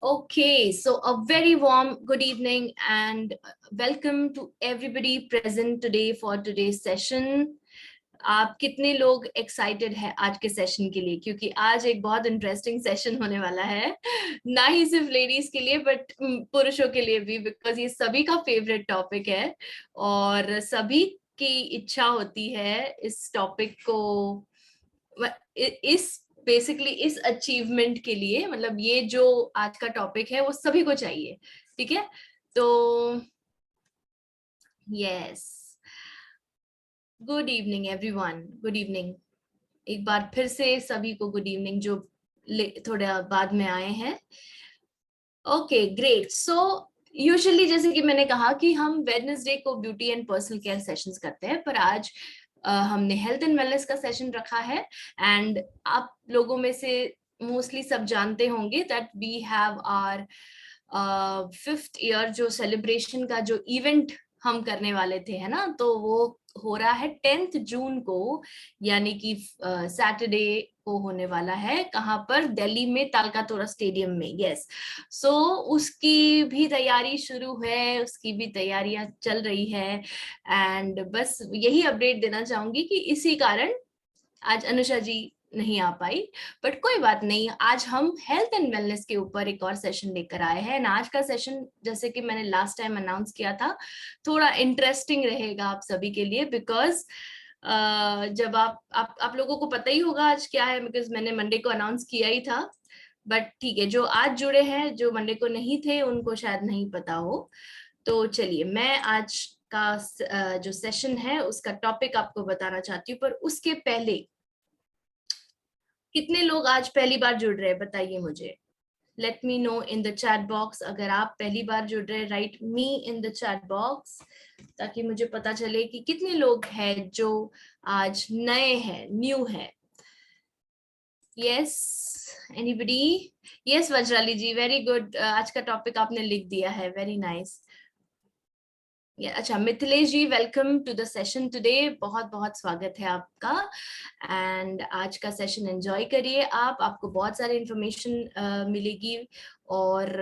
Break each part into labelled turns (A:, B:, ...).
A: Okay, so a very warm good evening and welcome to everybody present today for today's session. आप कितने लोग excited है आज के सेशन के लिए, क्योंकि आज एक बहुत इंटरेस्टिंग सेशन होने वाला है, ना ही सिर्फ लेडीज के लिए बट पुरुषों के लिए भी, बिकॉज ये सभी का फेवरेट टॉपिक है और सभी की इच्छा होती है इस टॉपिक को, इस बेसिकली इस अचीवमेंट के लिए, मतलब ये जो आज का टॉपिक है वो सभी को चाहिए। ठीक है, तो yes, good evening everyone, good evening. एक बार फिर से सभी को गुड इवनिंग जो थोड़ा बाद में आए हैं। Okay great. सो यूजुअली जैसे कि मैंने कहा कि हम वेडनेसडे को beauty and personal care sessions करते हैं, पर आज हमने हेल्थ एंड वेलनेस का सेशन रखा है। एंड आप लोगों में से मोस्टली सब जानते होंगे that we have our 5th year जो सेलिब्रेशन का जो इवेंट हम करने वाले थे, है ना, तो वो हो रहा है 10th जून को, यानी कि सैटरडे को होने वाला है। कहाँ पर? दिल्ली में तालकटोरा स्टेडियम में। यस, सो उसकी भी तैयारी शुरू है, उसकी भी तैयारियां चल रही है। एंड बस यही अपडेट देना चाहूंगी कि इसी कारण आज अनुषा जी नहीं आ पाई, बट कोई बात नहीं। आज हम हेल्थ एंड वेलनेस के ऊपर एक और सेशन लेकर आए हैं। आज का सेशन, जैसे कि मैंने लास्ट टाइम अनाउंस किया था, थोड़ा इंटरेस्टिंग रहेगा आप सभी के लिए, बिकॉज जब आप लोगों को पता ही होगा आज क्या है, बिकॉज मैंने मंडे को अनाउंस किया ही था। बट ठीक है, जो आज जुड़े हैं, जो मंडे को नहीं थे, उनको शायद नहीं पता हो। तो चलिए, मैं आज का जो सेशन है उसका टॉपिक आपको बताना चाहती हूँ, पर उसके पहले कितने लोग आज पहली बार जुड़ रहे हैं बताइए मुझे। Let me know in the chat box. अगर आप पहली बार जुड़ रहे हैं, right me in the chat box, ताकि मुझे पता चले कि कितने लोग हैं जो आज नए हैं, न्यू है। Yes, anybody? यस वज्राली जी, वेरी गुड। आज का टॉपिक आपने लिख दिया है, वेरी नाइस। अच्छा, Mithilesh ji, welcome to the session today. बहुत बहुत स्वागत है आपका। एंड आज का सेशन एंजॉय करिए आप, आपको बहुत सारी इंफॉर्मेशन मिलेगी। और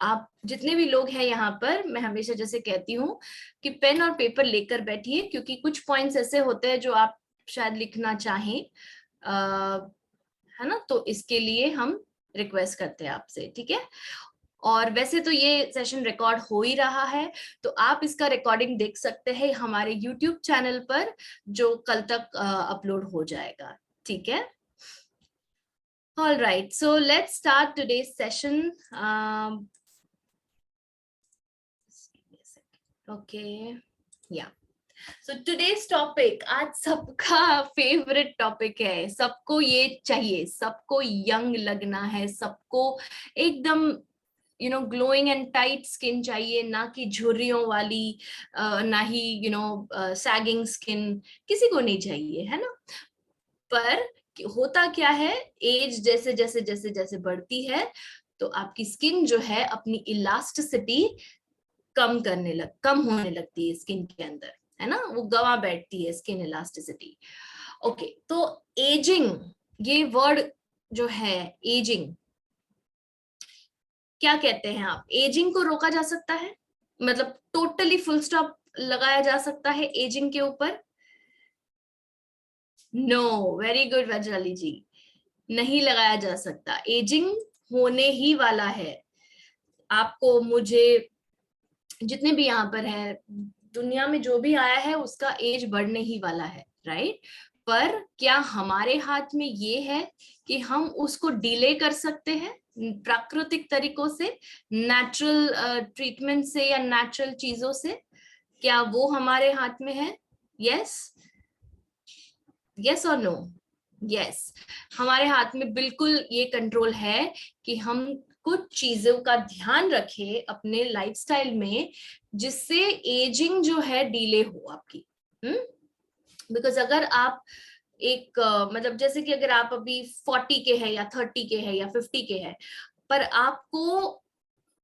A: आप जितने भी लोग हैं यहाँ पर, मैं हमेशा जैसे कहती हूँ कि पेन और पेपर लेकर बैठिए, क्योंकि कुछ पॉइंट्स ऐसे होते हैं जो आप शायद लिखना चाहें, है ना, तो इसके लिए हम रिक्वेस्ट करते हैं आपसे, ठीक है। और वैसे तो ये सेशन रिकॉर्ड हो ही रहा है, तो आप इसका रिकॉर्डिंग देख सकते हैं हमारे यूट्यूब चैनल पर, जो कल तक अपलोड हो जाएगा, ठीक है। All right, so let's start today's session. Okay, yeah. So today's topic, आज सबका फेवरेट टॉपिक है। सबको ये चाहिए, सबको यंग लगना है, सबको एकदम ग्लोइंग एंड टाइट स्किन चाहिए, ना कि झुर्रियों वाली, ना ही सैगिंग स्किन, किसी को नहीं चाहिए, है ना। पर होता क्या है, एज जैसे जैसे जैसे जैसे बढ़ती है, तो आपकी स्किन जो है अपनी इलास्टिसिटी कम होने लगती है स्किन के अंदर, है ना, वो गवा बैठती है स्किन इलास्टिसिटी। ओके, तो एजिंग, ये वर्ड जो है, एजिंग, क्या कहते हैं आप? एजिंग को रोका जा सकता है, मतलब टोटली फुल स्टॉप लगाया जा सकता है एजिंग के ऊपर? नो, वेरी गुड वज्राली जी, नहीं लगाया जा सकता। एजिंग होने ही वाला है। आपको, मुझे, जितने भी यहाँ पर है, दुनिया में जो भी आया है उसका एज बढ़ने ही वाला है, राइट। पर क्या हमारे हाथ में ये है कि हम उसको डिले कर सकते हैं प्राकृतिक तरीकों से, नेचुरल ट्रीटमेंट से या नेचुरल चीजों से? क्या वो हमारे हाथ में है? यस, यस और नो? यस, हमारे हाथ में बिल्कुल ये कंट्रोल है कि हम कुछ चीजों का ध्यान रखें अपने लाइफस्टाइल में, जिससे एजिंग जो है डिले हो आपकी। बिकॉज अगर आप एक मतलब जैसे कि अगर आप अभी 40 के हैं या 30 के हैं या 50 के हैं, पर आपको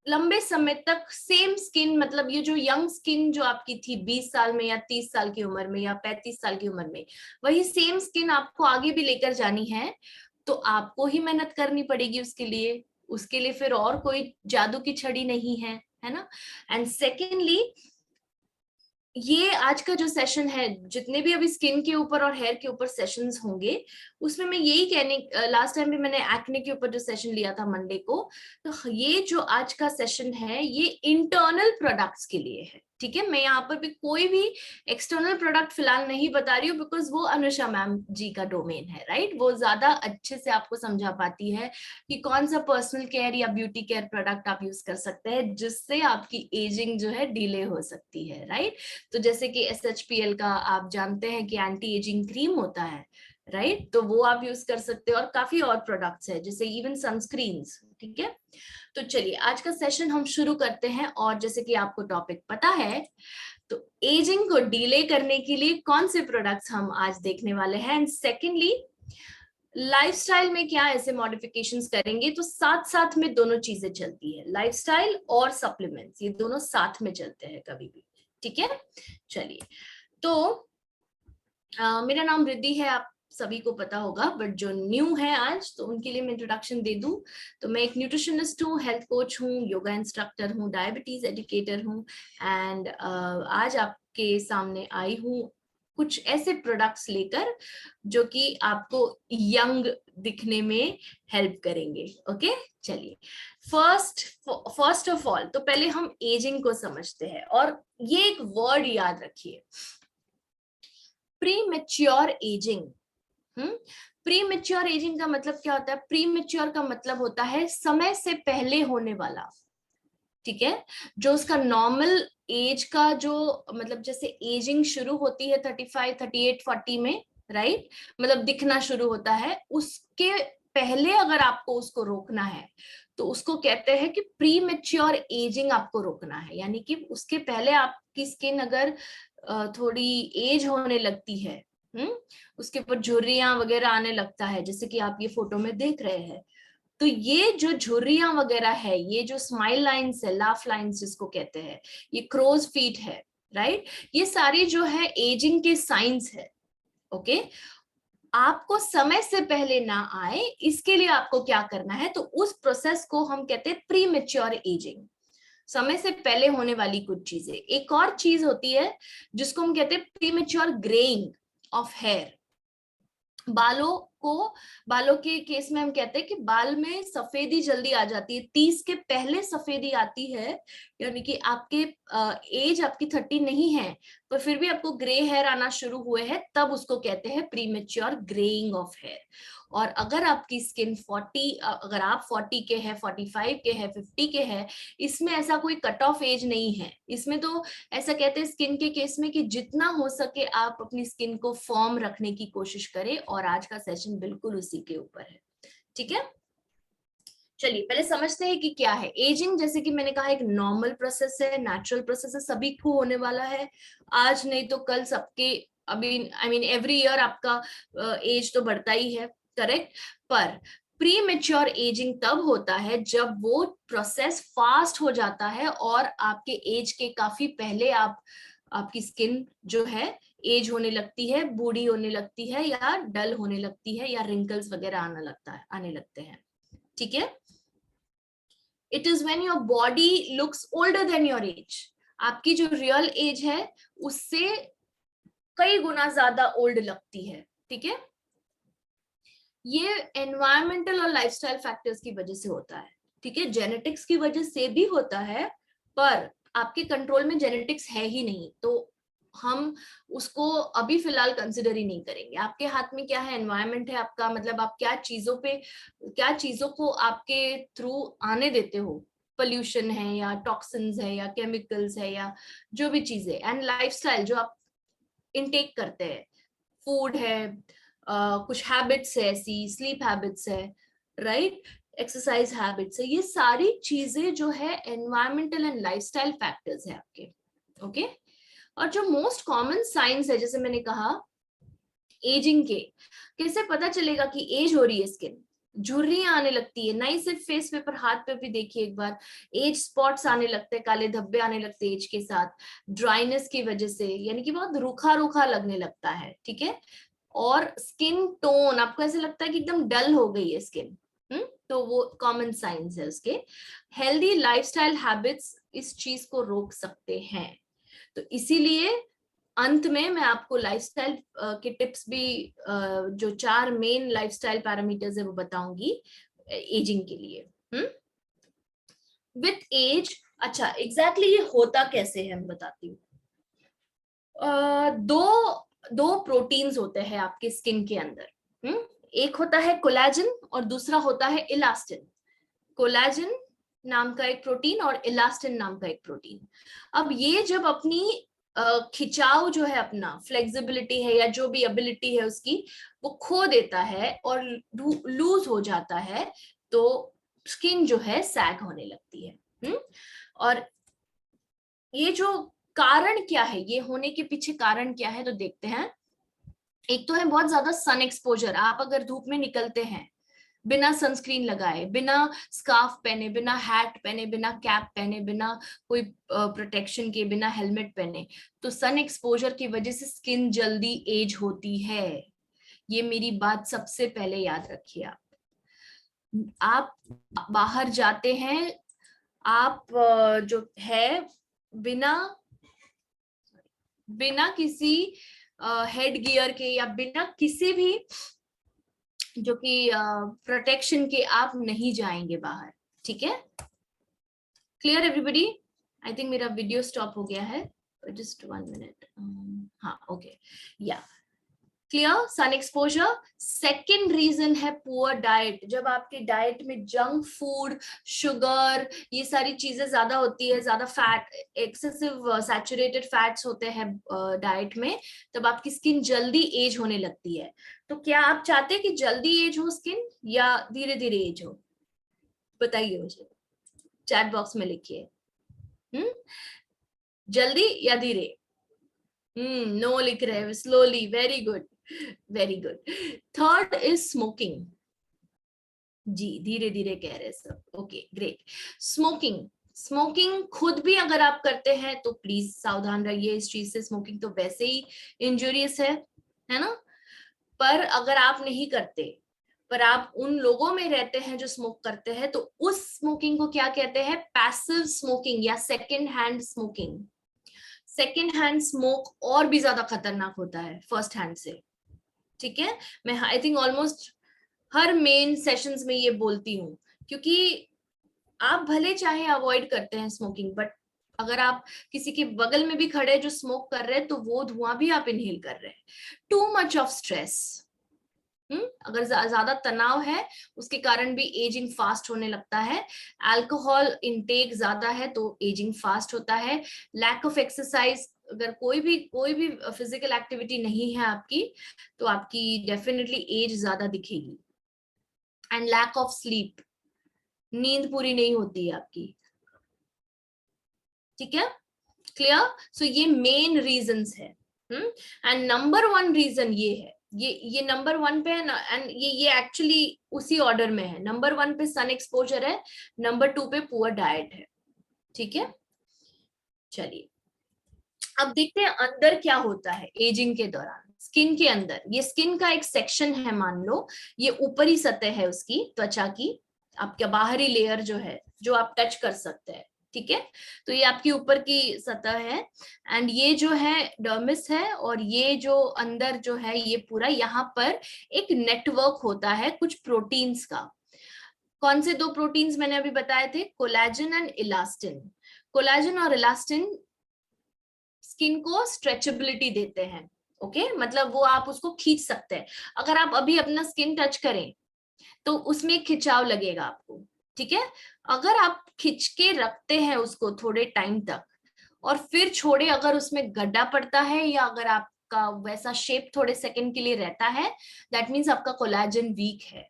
A: लंबे समय तक सेम स्किन, मतलब ये जो यंग स्किन जो आपकी थी 20 साल में या 30 साल की उम्र में या 35 साल की उम्र में, वही सेम स्किन आपको आगे भी लेकर जानी है, तो आपको ही मेहनत करनी पड़ेगी उसके लिए। उसके लिए फिर और कोई जादू की छड़ी नहीं है ना। एंड सेकेंडली, ये आज का जो सेशन है, जितने भी अभी स्किन के ऊपर और हेयर के ऊपर सेशंस होंगे, उसमें मैं यही कहने, लास्ट टाइम भी मैंने एक्ने के ऊपर जो सेशन लिया था मंडे को, तो ये जो आज का सेशन है ये इंटरनल प्रोडक्ट्स के लिए है, ठीक है। मैं यहाँ पर भी कोई भी एक्सटर्नल प्रोडक्ट फिलहाल नहीं बता रही हूँ, बिकॉज वो अनुषा मैम जी का डोमेन है, राइट। वो ज्यादा अच्छे से आपको समझा पाती है कि कौन सा पर्सनल केयर या ब्यूटी केयर प्रोडक्ट आप यूज कर सकते हैं जिससे आपकी एजिंग जो है डिले हो सकती है, राइट। तो जैसे कि SHPL का आप जानते हैं कि एंटी एजिंग क्रीम होता है, राइट, तो वो आप यूज कर सकते हो, और काफी और प्रोडक्ट्स है जैसे इवन सनस्क्रीन्स, ठीक है। तो चलिए आज का सेशन हम शुरू करते हैं, और जैसे कि आपको टॉपिक पता है, तो एजिंग को डिले करने के लिए कौन से प्रोडक्ट्स हम आज देखने वाले हैं, एंड सेकेंडली लाइफस्टाइल में क्या ऐसे मॉडिफिकेशंस करेंगे। तो साथ साथ में दोनों चीजें चलती है, लाइफस्टाइल और सप्लीमेंट्स, ये दोनों साथ में चलते हैं कभी भी, ठीक है। चलिए, तो मेरा नाम रिद्धि है, आप सभी को पता होगा, बट जो न्यू है आज तो उनके लिए मैं इंट्रोडक्शन दे दूं। तो मैं एक न्यूट्रिशनिस्ट हूँ, हेल्थ कोच हूँ, योगा इंस्ट्रक्टर हूँ, डायबिटीज एजुकेटर हूँ, एंड आज आपके सामने आई हूँ कुछ ऐसे प्रोडक्ट्स लेकर जो कि आपको यंग दिखने में हेल्प करेंगे। ओके, चलिए फर्स्ट ऑफ ऑल तो पहले हम एजिंग को समझते हैं, और ये एक वर्ड याद रखिए, प्रीमेच्योर एजिंग। प्रीमेच्योर एजिंग का मतलब क्या होता है? प्रीमेच्योर का मतलब होता है समय से पहले होने वाला, ठीक है। जो उसका नॉर्मल एज का जो मतलब जैसे एजिंग शुरू होती है 35, 38, 40 में, राइट, मतलब दिखना शुरू होता है, उसके पहले अगर आपको उसको रोकना है तो उसको कहते हैं कि प्रीमेच्योर एजिंग आपको रोकना है। यानी कि उसके पहले आपकी स्किन अगर थोड़ी एज होने लगती है, उसके ऊपर झुर्रियां वगैरह आने लगता है, जैसे कि आप ये फोटो में देख रहे हैं, तो ये जो झुर्रियां वगैरह है, ये जो स्माइल लाइंस है, लाफ लाइंस जिसको कहते हैं, ये क्रोज फीट है, राइट, ये सारी जो है एजिंग के साइंस है। ओके, आपको समय से पहले ना आए इसके लिए आपको क्या करना है, तो उस प्रोसेस को हम कहते हैं प्रीमेच्योर एजिंग, समय से पहले होने वाली कुछ चीजें। एक और चीज होती है जिसको हम कहते हैं प्रीमेच्योर ग्रेइंग ऑफ हेयर। बालों के केस में हम कहते हैं कि बाल में सफेदी जल्दी आ जाती है, 30 के पहले सफेदी आती है, यानी कि आपके एज आपकी 30 नहीं है पर फिर भी आपको ग्रे हेयर आना शुरू हुए हैं, तब उसको कहते हैं प्रीमेच्योर ग्रेइंग ऑफ हेयर। और अगर आपकी स्किन 40, अगर आप 40 के हैं, 45 के हैं, 50 के हैं, इसमें ऐसा कोई कट ऑफ एज नहीं है। इसमें तो ऐसा कहते हैं स्किन के केस में कि जितना हो सके आप अपनी स्किन को फॉर्म रखने की कोशिश करें, और आज का सेशन बिल्कुल उसी के ऊपर है, ठीक है। चलिए पहले समझते हैं कि क्या है एजिंग। जैसे कि मैंने कहा, एक नॉर्मल प्रोसेस है, नेचुरल प्रोसेस है, सभी को होने वाला है, आज नहीं तो कल सबके, अभी आई मीन एवरी ईयर आपका एज तो बढ़ता ही है, करेक्ट। पर प्री मेच्योर एजिंग तब होता है जब वो प्रोसेस फास्ट हो जाता है और आपके एज के काफी पहले आपकी स्किन जो है एज होने लगती है, बूढ़ी होने लगती है, या डल होने लगती है, या रिंकल्स वगैरह आने लगते हैं, ठीक है। It is when your body looks older than your age, आपकी जो रियल एज है उससे कई गुना ज्यादा ओल्ड लगती है, ठीक है। ये एनवायरमेंटल और लाइफस्टाइल फैक्टर्स की वजह से होता है, ठीक है। जेनेटिक्स की वजह से भी होता है, पर आपके कंट्रोल में जेनेटिक्स है ही नहीं, तो हम उसको अभी फिलहाल कंसिडर ही नहीं करेंगे। आपके हाथ में क्या है, एनवायरमेंट है आपका, मतलब आप क्या चीजों को आपके थ्रू आने देते हो, पोल्यूशन है या टॉक्सिन्स है या केमिकल्स है या जो भी चीजें, एंड लाइफस्टाइल जो आप इनटेक करते हैं, फूड है, कुछ हैबिट्स है, ऐसी स्लीप हैबिट्स है, राइट, एक्सरसाइज हैबिट्स है, ये सारी चीजें जो है एनवायरमेंटल एंड लाइफस्टाइल फैक्टर्स है आपके, ओके। और जो मोस्ट कॉमन साइंस है, जैसे मैंने कहा एजिंग के, कैसे पता चलेगा कि एज हो रही है, स्किन झुर्रियां आने लगती है, नहीं सिर्फ फेस पे पर हाथ पे भी देखिए एक बार, एज स्पॉट्स आने लगते हैं, काले धब्बे आने लगते हैं एज के साथ, ड्राइनेस की वजह से, यानी कि बहुत रूखा रूखा लगने लगता है, ठीक है। और स्किन टोन, आपको ऐसे लगता है कि एकदम डल हो गई है स्किन, तो वो कॉमन साइंस है उसके। हेल्दी लाइफस्टाइल हैबिट्स इस चीज को रोक सकते हैं। तो इसीलिए अंत में मैं आपको लाइफस्टाइल के टिप्स भी, जो 4 मेन लाइफस्टाइल पैरामीटर्स है वो बताऊंगी एजिंग के लिए। विथ एज, अच्छा एग्जैक्टली ये होता कैसे है मैं बताती हूँ। दो प्रोटीन्स होते हैं आपके स्किन के अंदर। एक होता है कोलेजन और दूसरा होता है इलास्टिन। कोलेजन नाम का एक प्रोटीन और इलास्टिन नाम का एक प्रोटीन। अब ये जब अपनी खिंचाव जो है, अपना फ्लेक्सिबिलिटी है या जो भी एबिलिटी है उसकी, वो खो देता है और लूज हो जाता है, तो स्किन जो है सैग होने लगती है। और ये जो कारण क्या है, ये होने के पीछे कारण क्या है, तो देखते हैं। एक तो है बहुत ज्यादा सन एक्सपोजर। आप अगर धूप में निकलते हैं बिना सनस्क्रीन लगाए, बिना स्कार्फ पहने, बिना हैट पहने, बिना कैप पहने, बिना कोई प्रोटेक्शन के, बिना हेलमेट पहने, तो सन एक्सपोजर की वजह से स्किन जल्दी एज होती है। ये मेरी बात सबसे पहले याद रखिए। आप बाहर जाते हैं, आप जो है बिना किसी हेड गियर के या बिना किसी भी जो कि प्रोटेक्शन के आप नहीं जाएंगे बाहर। ठीक है, क्लियर एवरीबॉडी? आई थिंक मेरा वीडियो स्टॉप हो गया है, जस्ट 1 मिनट। हाँ okay, yeah clear. Sun exposure. Second reason है पुअर डाइट। जब आपके डाइट में जंक फूड, शुगर, ये सारी चीजें ज्यादा होती है, ज्यादा फैट, एक्सेसिव सैचुरेटेड फैट्स होते हैं डाइट में, तब आपकी स्किन जल्दी एज होने लगती है। तो क्या आप चाहते हैं कि जल्दी एज हो स्किन या धीरे धीरे एज हो? बताइए मुझे, चैट बॉक्स में लिखिए। जल्दी या धीरे? नो लिख रहे हैं, slowly. Very good, very good. Third is smoking. जी, धीरे धीरे कह रहे हैं सब। Okay great. स्मोकिंग। स्मोकिंग खुद भी अगर आप करते हैं तो प्लीज सावधान रहिए इस चीज से। स्मोकिंग तो वैसे ही इंजूरियस है ना? पर अगर आप नहीं करते, पर आप उन लोगों में रहते हैं जो स्मोक करते हैं, तो उस स्मोकिंग को क्या कहते हैं? पैसिव स्मोकिंग या second hand smoking. Second hand smoke और भी ज्यादा खतरनाक होता है फर्स्ट हैंड से। ठीक है, मैं I think almost her main sessions में ये बोलती हूँ, क्योंकि आप भले चाहे अवॉइड करते हैं स्मोकिंग, बट अगर आप किसी के बगल में भी खड़े जो स्मोक कर रहे हैं, तो वो धुआं भी आप इनहेल कर रहे हैं। टू मच ऑफ स्ट्रेस, अगर ज्यादा तनाव है, उसके कारण भी एजिंग फास्ट होने लगता है। अल्कोहल इनटेक ज्यादा है तो एजिंग फास्ट होता है। लैक ऑफ एक्सरसाइज, अगर कोई भी फिजिकल एक्टिविटी नहीं है आपकी, तो आपकी डेफिनेटली एज ज्यादा दिखेगी। एंड लैक ऑफ स्लीप, नींद पूरी नहीं होती है आपकी। ठीक है, क्लियर? सो ये मेन रीजंस है। एंड नंबर 1 रीजन ये है, ये नंबर 1 पे है ना, एंड ये एक्चुअली उसी ऑर्डर में है। नंबर 1 पे सन एक्सपोजर है, नंबर 2 पे पुअर डाइट है। ठीक है, चलिए अब देखते हैं अंदर क्या होता है एजिंग के दौरान। स्किन के अंदर, ये स्किन का एक सेक्शन है, मान लो ये ऊपरी सतह है उसकी, त्वचा की, आपका बाहरी लेयर जो है, जो आप टच कर सकते हैं। ठीक है, तो ये आपकी ऊपर की सतह है, एंड ये जो है डर्मिस है, और ये जो अंदर जो है ये पूरा, यहाँ पर एक नेटवर्क होता है कुछ प्रोटीन्स का। कौन से 2 प्रोटीन्स मैंने अभी बताए थे? Collagen and elastin. कोलेजन और इलास्टिन स्किन को स्ट्रेचेबिलिटी देते हैं। ओके, मतलब वो आप उसको खींच सकते हैं। अगर आप अभी अपना स्किन टच करें तो उसमें खिंचाव लगेगा आपको। ठीक है, अगर आप खिंच के रखते हैं उसको थोड़े टाइम तक और फिर छोड़े, अगर उसमें गड्ढा पड़ता है या अगर आपका वैसा शेप थोड़े सेकंड के लिए रहता है, दैट मीन्स आपका कोलेजन वीक है।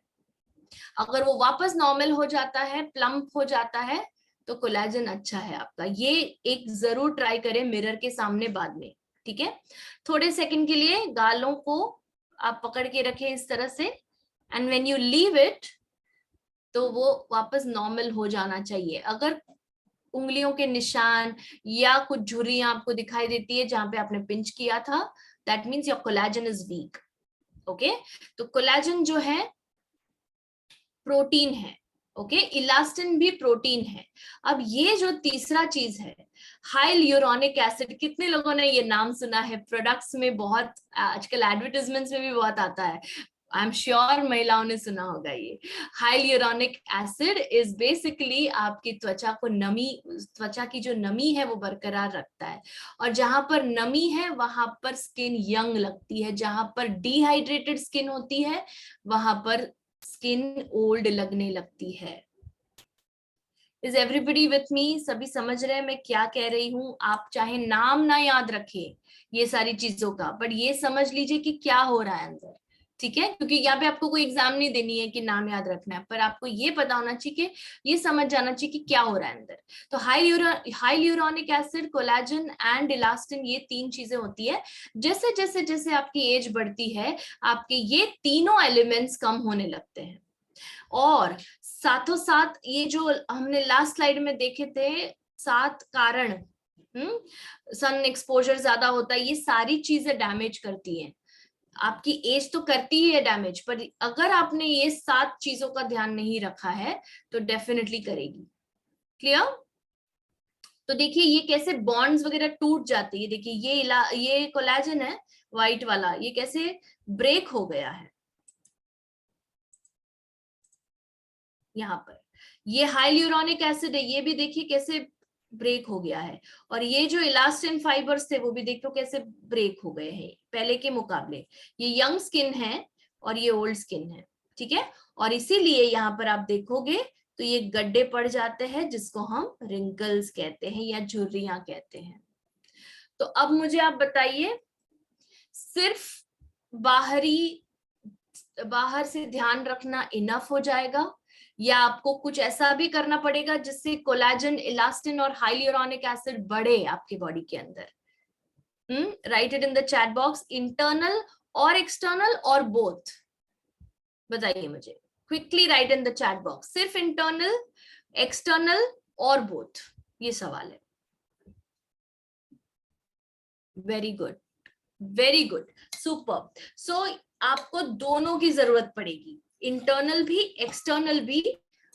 A: अगर वो वापस नॉर्मल हो जाता है, प्लम्प हो जाता है, तो कोलेजन अच्छा है आपका। ये एक जरूर ट्राई करें मिरर के सामने बाद में। ठीक है, थोड़े सेकंड के लिए गालों को आप पकड़ के रखें इस तरह से, and when you leave it, तो वो वापस नॉर्मल हो जाना चाहिए। अगर उंगलियों के निशान या कुछ झुर्रियां आपको दिखाई देती है जहां पे आपने पिंच किया था, that means your collagen is weak. Okay, तो कोलेजन जो है प्रोटीन है, ओके, इलास्टिन भी प्रोटीन है। अब ये जो तीसरा चीज है हाई ल्यूरोनिक एसिड, कितने लोगों ने ये नाम सुना है? प्रोडक्ट्स में बहुत, आजकल एडवर्टाइजमेंट्स में भी बहुत आता है, आई एम श्योर महिलाओं ने सुना होगा ये। हाई ल्यूरोनिक एसिड इज बेसिकली आपकी त्वचा को नमी, त्वचा की जो नमी है वो बरकरार रखता है, और जहां पर नमी है वहां पर स्किन यंग लगती है, जहां पर डिहाइड्रेटेड स्किन होती है वहां पर स्किन ओल्ड लगने लगती है। Is everybody with me? सभी समझ रहे हैं मैं क्या कह रही हूं? आप चाहे नाम ना याद रखें ये सारी चीजों का, बट ये समझ लीजिए कि क्या हो रहा है अंदर, ठीक है? क्योंकि यहाँ पे आपको कोई एग्जाम नहीं देनी है कि नाम याद रखना है, पर आपको ये पता होना चाहिए कि ये समझ जाना चाहिए कि क्या हो रहा है अंदर। तो hyaluronic acid, collagen and elastin, ये तीन चीजें होती है। जैसे जैसे जैसे आपकी एज बढ़ती है आपके ये तीनों एलिमेंट्स कम होने लगते हैं, और साथों साथ ये जो हमने लास्ट स्लाइड में देखे थे 7 कारण, सन एक्सपोजर ज्यादा होता है, ये सारी चीजें डैमेज करती हैं। आपकी एज तो करती ही है डैमेज, पर अगर आपने ये 7 चीजों का ध्यान नहीं रखा है तो डेफिनेटली करेगी। क्लियर? तो देखिए ये कैसे बॉन्ड्स वगैरह टूट जाती है। देखिए ये कोलेजन है व्हाइट वाला, ये कैसे ब्रेक हो गया है यहाँ पर। ये हाइल्यूरोनिक एसिड है, ये भी देखिए कैसे ब्रेक हो गया है, और ये जो इलास्टिन फाइबर्स थे वो भी देखो कैसे ब्रेक हो गए हैं पहले के मुकाबले। ये यंग स्किन है और ये ओल्ड स्किन है, ठीक है? और इसीलिए यहाँ पर आप देखोगे तो ये गड्ढे पड़ जाते हैं जिसको हम रिंकल्स कहते हैं या झुर्रियां कहते हैं। तो अब मुझे आप बताइए, सिर्फ बाहर से ध्यान रखना इनफ हो जाएगा, या आपको कुछ ऐसा भी करना पड़ेगा जिससे कोलेजन, इलास्टिन और हाइल्यूरोनिक एसिड बढ़े आपकी बॉडी के अंदर? Write it in the chat box, internal और एक्सटर्नल और बोथ, बताइए मुझे quickly, write in the chat box, सिर्फ इंटरनल, एक्सटर्नल और बोथ, ये सवाल है। Very good, very good, super. So आपको दोनों की जरूरत पड़ेगी, इंटरनल भी एक्सटर्नल भी,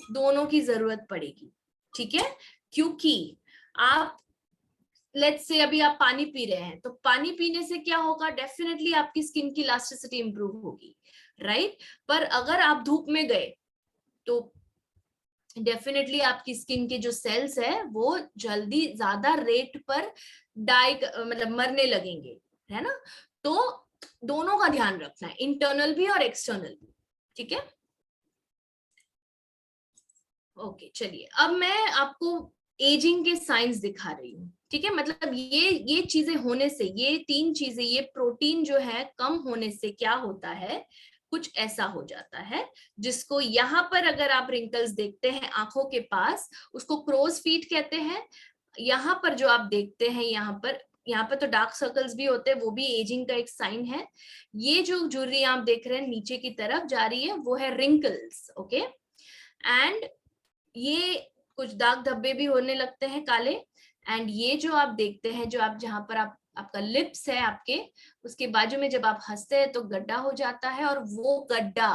A: दोनों की जरूरत पड़ेगी, ठीक है? क्योंकि आप लेट्स से अभी आप पानी पी रहे हैं, तो पानी पीने से क्या होगा? डेफिनेटली आपकी स्किन की इलास्टिसिटी इंप्रूव होगी, राइट? पर अगर आप धूप में गए तो डेफिनेटली आपकी स्किन के जो सेल्स है वो जल्दी ज्यादा रेट पर मतलब मरने लगेंगे, है ना? तो दोनों का ध्यान रखना है, इंटरनल भी और एक्सटर्नल भी, ठीक है? ओके, चलिए अब मैं आपको एजिंग के साइंस दिखा रही हूँ, ठीक है? मतलब ये चीजें होने से, ये 3 चीजें, ये प्रोटीन जो है कम होने से क्या होता है, कुछ ऐसा हो जाता है जिसको यहाँ पर अगर आप रिंकल्स देखते हैं आंखों के पास, उसको क्रोज फीट कहते हैं। यहाँ पर जो आप देखते हैं, यहाँ पर तो डार्क सर्कल्स भी होते हैं, वो भी एजिंग का एक साइन है। ये जो झुर्रियां आप देख रहे हैं नीचे की तरफ जा रही है वो है रिंकल्स, ओके? एंड ये कुछ दाग धब्बे भी होने लगते हैं काले, एंड ये जो आप देखते हैं, जो आप जहां पर आपका लिप्स है आपके, उसके बाजू में जब आप हंसते हैं तो गड्ढा हो जाता है, और वो गड्ढा,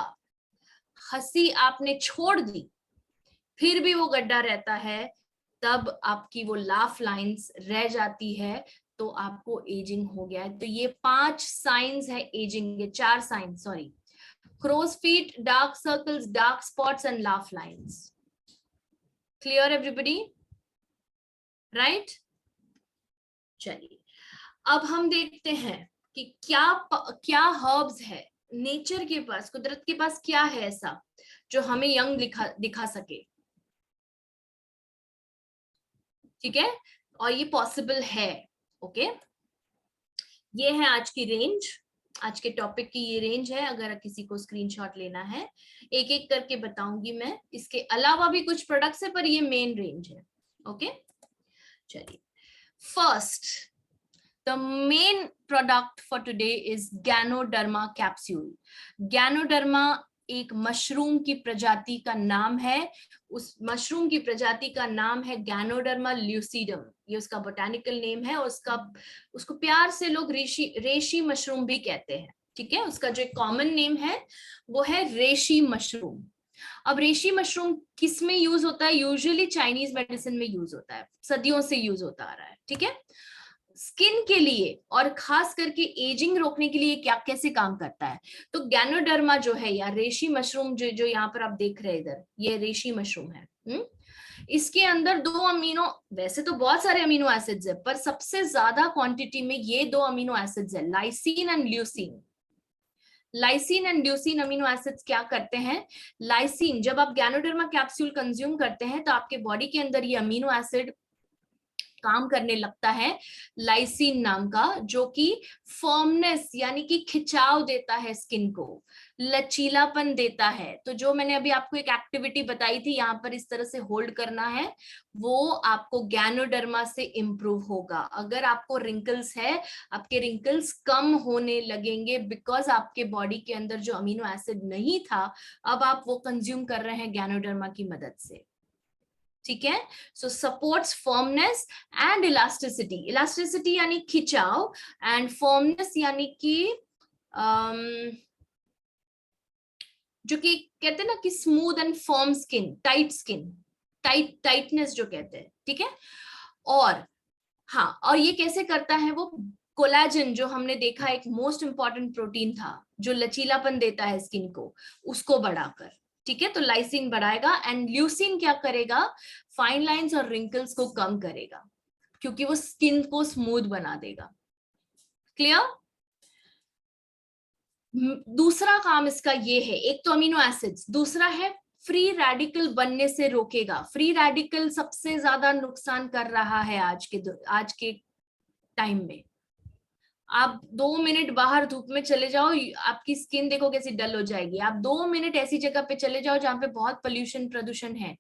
A: हंसी आपने छोड़ दी फिर भी वो गड्ढा रहता है, तब आपकी वो लाफ लाइंस रह जाती है, तो आपको एजिंग हो गया है। तो ये 5 साइंस है एजिंग के, 4 signs, sorry, crow's feet, dark circles, dark spots and laugh lines. Clear everybody? Right? चलिए अब हम देखते हैं कि क्या हर्ब्स है नेचर के पास, कुदरत के पास क्या है ऐसा जो हमें यंग दिखा सके, ठीक है? और ये पॉसिबल है, ओके? ये है आज की रेंज, आज के टॉपिक की ये रेंज है। अगर किसी को स्क्रीनशॉट लेना है, एक एक करके बताऊंगी मैं, इसके अलावा भी कुछ प्रोडक्ट्स है पर ये मेन रेंज है, ओके? चलिए, first, the main product for today is Ganoderma capsule. Ganoderma एक मशरूम की प्रजाति का नाम है, उस मशरूम की प्रजाति का नाम है गैनोडर्मा ल्यूसीडम, ये उसका बोटानिकल नेम है। उसको प्यार से लोग रेशी मशरूम भी कहते हैं, ठीक है? उसका जो कॉमन नेम है वो है रेशी मशरूम। अब रेशी मशरूम किस में यूज होता है? यूजुअली चाइनीज मेडिसिन में यूज होता है, सदियों से यूज होता आ रहा है, ठीक है। स्किन के लिए और खास करके एजिंग रोकने के लिए क्या कैसे काम करता है? तो गैनोडर्मा जो है या रेशी मशरूम जो यहाँ पर आप देख रहे हैं इधर, ये रेशी मशरूम है। इसके अंदर दो अमीनो, वैसे तो बहुत सारे अमीनो एसिड्स है, पर सबसे ज्यादा क्वांटिटी में ये दो अमीनो एसिड्स है, lysine and leucine. Lysine and leucine amino acids क्या करते हैं? लाइसिन, जब आप गैनोडर्मा कैप्सूल कंज्यूम करते हैं तो आपके बॉडी के अंदर ये अमीनो एसिड काम करने लगता है लाइसिन नाम का, जो कि फर्मनेस यानी कि खिंचाव देता है, स्किन को लचीलापन देता है। तो जो मैंने अभी आपको एक एक्टिविटी बताई थी, यहाँ पर इस तरह से होल्ड करना है, वो आपको गैनोडर्मा से इंप्रूव होगा। अगर आपको रिंकल्स है, आपके रिंकल्स कम होने लगेंगे, बिकॉज आपके बॉडी के अंदर जो अमीनो एसिड नहीं था, अब आप वो कंज्यूम कर रहे हैं गैनोडर्मा की मदद से, ठीक है। So supports firmness and elasticity. Elasticity यानी खिंचाव, एंड फर्मनेस यानी कि जो कि कहते हैं ना कि smooth and firm skin, tightness जो कहते हैं, ठीक है। और हाँ, और ये कैसे करता है वो? कोलेजन जो हमने देखा एक मोस्ट इंपॉर्टेंट प्रोटीन था जो लचीलापन देता है स्किन को, उसको बढ़ाकर, ठीक है। तो लाइसिन बढ़ाएगा, एंड ल्यूसिन क्या करेगा? फाइन लाइंस और रिंकल्स को कम करेगा, क्योंकि वो स्किन को स्मूथ बना देगा। क्लियर? दूसरा काम इसका ये है, एक तो अमीनो एसिड्स, दूसरा है फ्री रेडिकल बनने से रोकेगा। फ्री रेडिकल सबसे ज्यादा नुकसान कर रहा है आज के टाइम में। आप 2 मिनट बाहर धूप में चले जाओ, आपकी स्किन देखो कैसी डल हो जाएगी। आप 2 मिनट ऐसी जगह पे चले जाओ जहां पे बहुत पोल्यूशन प्रदूषण है,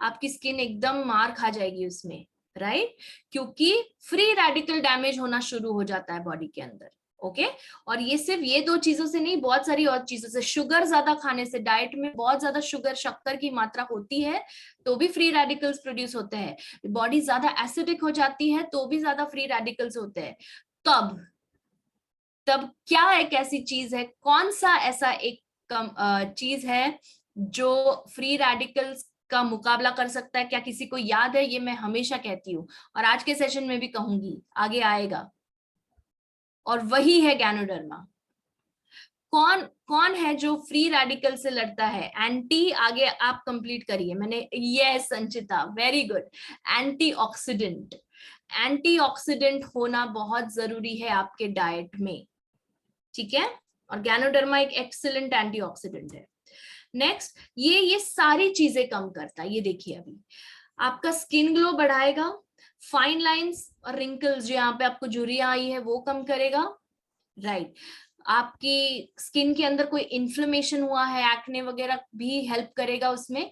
A: आपकी स्किन एकदम मार खा जाएगी उसमें, राइट? क्योंकि फ्री रेडिकल डैमेज होना शुरू हो जाता है बॉडी के अंदर। ओके और ये सिर्फ ये दो चीजों से नहीं, बहुत सारी और चीजों से। शुगर ज्यादा खाने से, डाइट में बहुत ज्यादा शुगर, शक्कर की मात्रा होती है तो भी फ्री रेडिकल्स प्रोड्यूस होते हैं। बॉडी ज्यादा एसिडिक हो जाती है तो भी ज्यादा फ्री रेडिकल्स होते हैं। तब क्या एक ऐसी चीज है, कौन सा ऐसा एक चीज है जो फ्री रेडिकल्स का मुकाबला कर सकता है? क्या किसी को याद है? ये मैं हमेशा कहती हूँ और आज के सेशन में भी कहूंगी, आगे आएगा, और वही है गैनोडर्मा। कौन कौन है जो फ्री रेडिकल से लड़ता है? एंटी, आगे आप कंप्लीट करिए। मैंने, ये संचिता, वेरी गुड। एंटीऑक्सीडेंट। एंटीऑक्सीडेंट होना बहुत जरूरी है आपके डाइट में, ठीक है। और गैनोडर्मा एक एक्सीलेंट एंटीऑक्सीडेंट है। नेक्स्ट, ये सारी चीजें कम करता है। ये देखिए, अभी आपका स्किन ग्लो बढ़ाएगा, फाइन लाइंस और रिंकल्स जो यहाँ पे आपको झुर्रियां आई है वो कम करेगा, राइट। आपकी स्किन के अंदर कोई इन्फ्लेमेशन हुआ है, एक्ने वगैरह, भी हेल्प करेगा उसमें।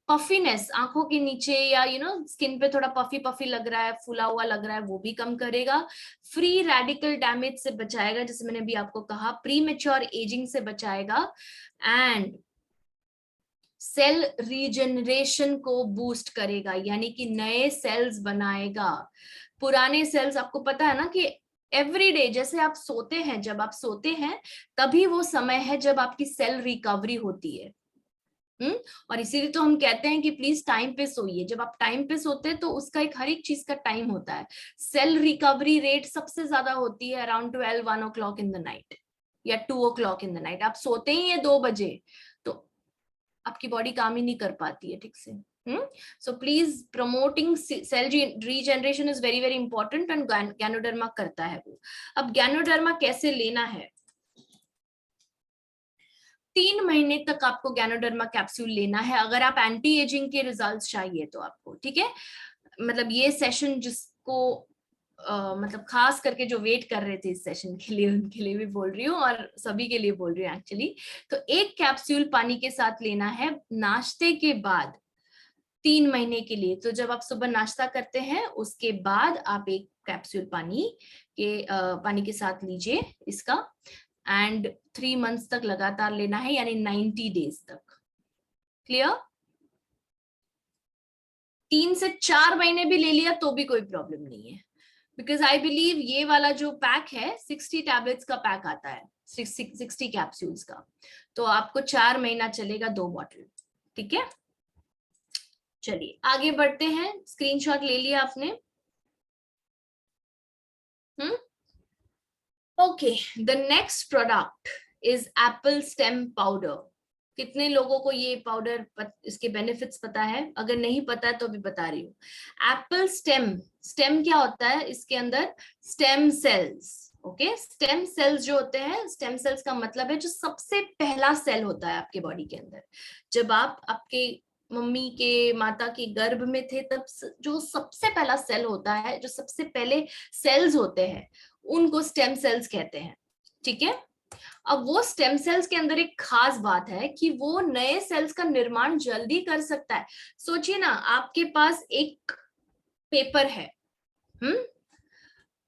A: पफीनेस, आंखों के नीचे या स्किन पे थोड़ा पफी पफी लग रहा है, फूला हुआ लग रहा है, वो भी कम करेगा। फ्री रेडिकल डैमेज से बचाएगा, जैसे मैंने अभी आपको कहा, प्री मैच्योर एजिंग से बचाएगा, एंड सेल रीजनरेशन को बूस्ट करेगा, यानी कि नए सेल्स बनाएगा। पुराने सेल्स, आपको पता है ना कि एवरी डे जैसे आप सोते हैं, जब आप सोते हैं तभी वो समय है जब आपकी सेल रिकवरी होती है। और इसीलिए तो हम कहते हैं कि प्लीज टाइम पे सोइए। जब आप टाइम पे सोते हैं तो उसका एक हर एक चीज का टाइम होता है। सेल रिकवरी रेट सबसे ज्यादा होती है around 1 o'clock in the night या 2 o'clock इन द नाइट। आप सोते ही है 2 बजे तो आपकी बॉडी काम ही नहीं कर पाती है ठीक से। So please, promoting cell regeneration is very very important, and ganoderma करता है वो। अब गैनोडर्मा कैसे लेना है? 3 महीने तक आपको गैनोडर्मा कैप्सूल लेना है अगर आप एंटी एजिंग के रिजल्ट्स चाहिए तो आपको, ठीक है। मतलब ये सेशन जिसको मतलब खास करके जो वेट कर रहे थे इस सेशन के लिए, उनके लिए भी बोल रही हूँ और सभी के लिए बोल रही हूँ एक्चुअली। तो एक कैप्सूल पानी के साथ लेना है नाश्ते के बाद 3 महीने के लिए। तो जब आप सुबह नाश्ता करते हैं उसके बाद आप एक कैप्सूल पानी के साथ लीजिए इसका, एंड 3 मंथ्स तक लगातार लेना है, यानी 90 डेज तक। क्लियर? 3 से 4 महीने भी ले लिया तो भी कोई प्रॉब्लम नहीं है, बिकॉज आई बिलीव ये वाला जो पैक है 60 टैबलेट्स का पैक आता है, 60 कैप्सूल्स का, तो आपको 4 महीना चलेगा 2 बॉटल। ठीक है, चलिए आगे बढ़ते हैं। स्क्रीनशॉट ले लिया आपने? Okay, the next product is Apple stem powder. कितने लोगों को ये पाउडर इसके बेनिफिट्स पता है? अगर नहीं पता है तो भी बता रही हूँ। एप्पल स्टेम, स्टेम क्या होता है? इसके अंदर stem cells, okay, stem cells जो होते हैं, स्टेम सेल्स का मतलब है जो सबसे पहला सेल होता है आपके बॉडी के अंदर। जब आप आपके मम्मी के, माता के गर्भ में थे, तब जो सबसे पहला सेल होता है, जो सबसे पहले सेल्स होते हैं, उनको स्टेम सेल्स कहते हैं। ठीक है, अब वो स्टेम सेल्स के अंदर एक खास बात है कि वो नए सेल्स का निर्माण जल्दी कर सकता है। सोचिए ना, आपके पास एक पेपर है,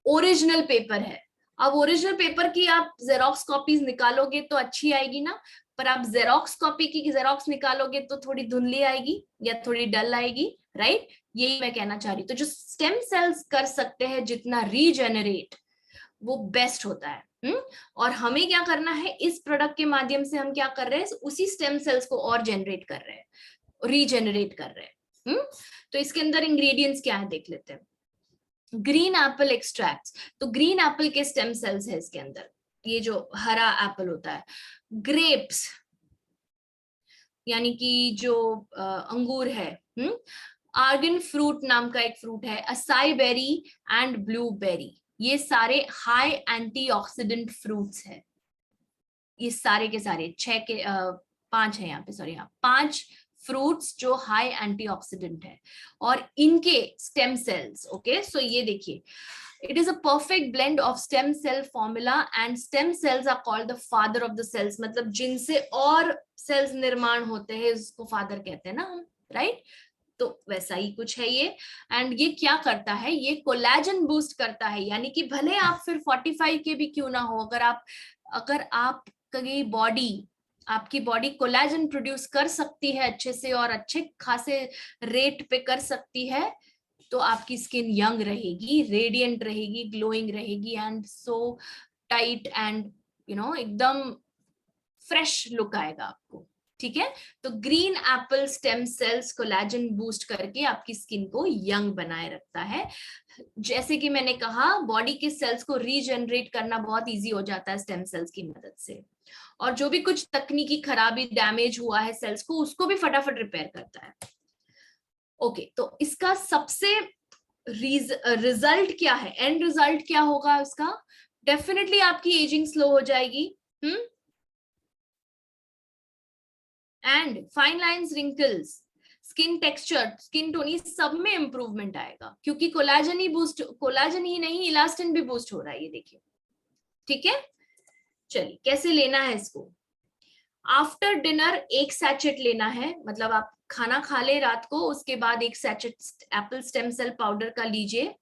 A: ओरिजिनल पेपर है। अब ओरिजिनल पेपर की आप जेरोक्स कॉपीज निकालोगे तो अच्छी आएगी ना, पर आप जेरोक्स कॉपी की जेरोक्स निकालोगे तो थोड़ी धुंधली आएगी या थोड़ी डल आएगी, राइट? यही मैं कहना चाह रही हूँ। तो जो स्टेम सेल्स कर सकते हैं जितना रीजेनरेट, वो बेस्ट होता है। और हमें क्या करना है, इस प्रोडक्ट के माध्यम से हम क्या कर रहे हैं, उसी स्टेम सेल्स को और जनरेट कर रहे हैं, रीजेनरेट कर रहे हैं। तो इसके अंदर इंग्रेडिएंट्स क्या है देख लेते हैं। ग्रीन एप्पल एक्सट्रैक्ट्स, तो ग्रीन एप्पल के स्टेम सेल्स है इसके अंदर, ये जो हरा एप्पल होता है। ग्रेप्स यानी कि जो अंगूर है, आर्गन फ्रूट नाम का एक फ्रूट है, असाई बेरी एंड ब्लूबेरी, ये सारे हाई एंटीऑक्सीडेंट फ्रूट्स है। ये सारे के सारे 5 है यहाँ पे, सॉरी, यहाँ 5 फ्रूट्स जो हाई एंटीऑक्सीडेंट है, और इनके स्टेम सेल्स, ओके, सो ये देखिए, it is a perfect blend of stem cell formula and stem cells are called the father of the cells, मतलब जिनसे और सेल्स निर्माण होते हैं उसको फादर कहते हैं ना हम, राइट? तो वैसा ही कुछ है ये। एंड ये क्या करता है, ये कोलेजन बूस्ट करता है, यानी कि भले आप फिर 45 के भी क्यों ना हो, अगर आपकी बॉडी, आपकी बॉडी कोलेजन प्रोड्यूस कर सकती है अच्छे से और अच्छे खासे रेट पे कर सकती है, तो आपकी स्किन यंग रहेगी, रेडिएंट रहेगी, ग्लोइंग रहेगी, एंड सो टाइट एंड एकदम फ्रेश लुक आएगा आपको। ठीक है, तो green Apple stem cells collagen boost करके आपकी स्किन को यंग बनाए रखता है। जैसे कि मैंने कहा, बॉडी के सेल्स को रीजनरेट करना बहुत इजी हो जाता है स्टेम सेल्स की मदद से, और जो भी कुछ तकनीकी खराबी, डैमेज हुआ है सेल्स को, उसको भी फटाफट रिपेयर करता है। ओके, तो इसका सबसे रिजल्ट क्या है, एंड रिजल्ट क्या होगा इसका? डेफिनेटली आपकी एजिंग स्लो हो जाएगी, and fine lines, wrinkles, skin texture, skin tone, सब में इंप्रूवमेंट आएगा, क्योंकि कोलाजन ही नहीं, इलास्टिन भी बूस्ट हो रहा है, ये देखिए। ठीक है, चलिए कैसे लेना है इसको। आफ्टर डिनर 1 सैचेट लेना है, मतलब आप खाना खा ले रात को, उसके बाद 1 sachet apple stem cell powder का लीजिए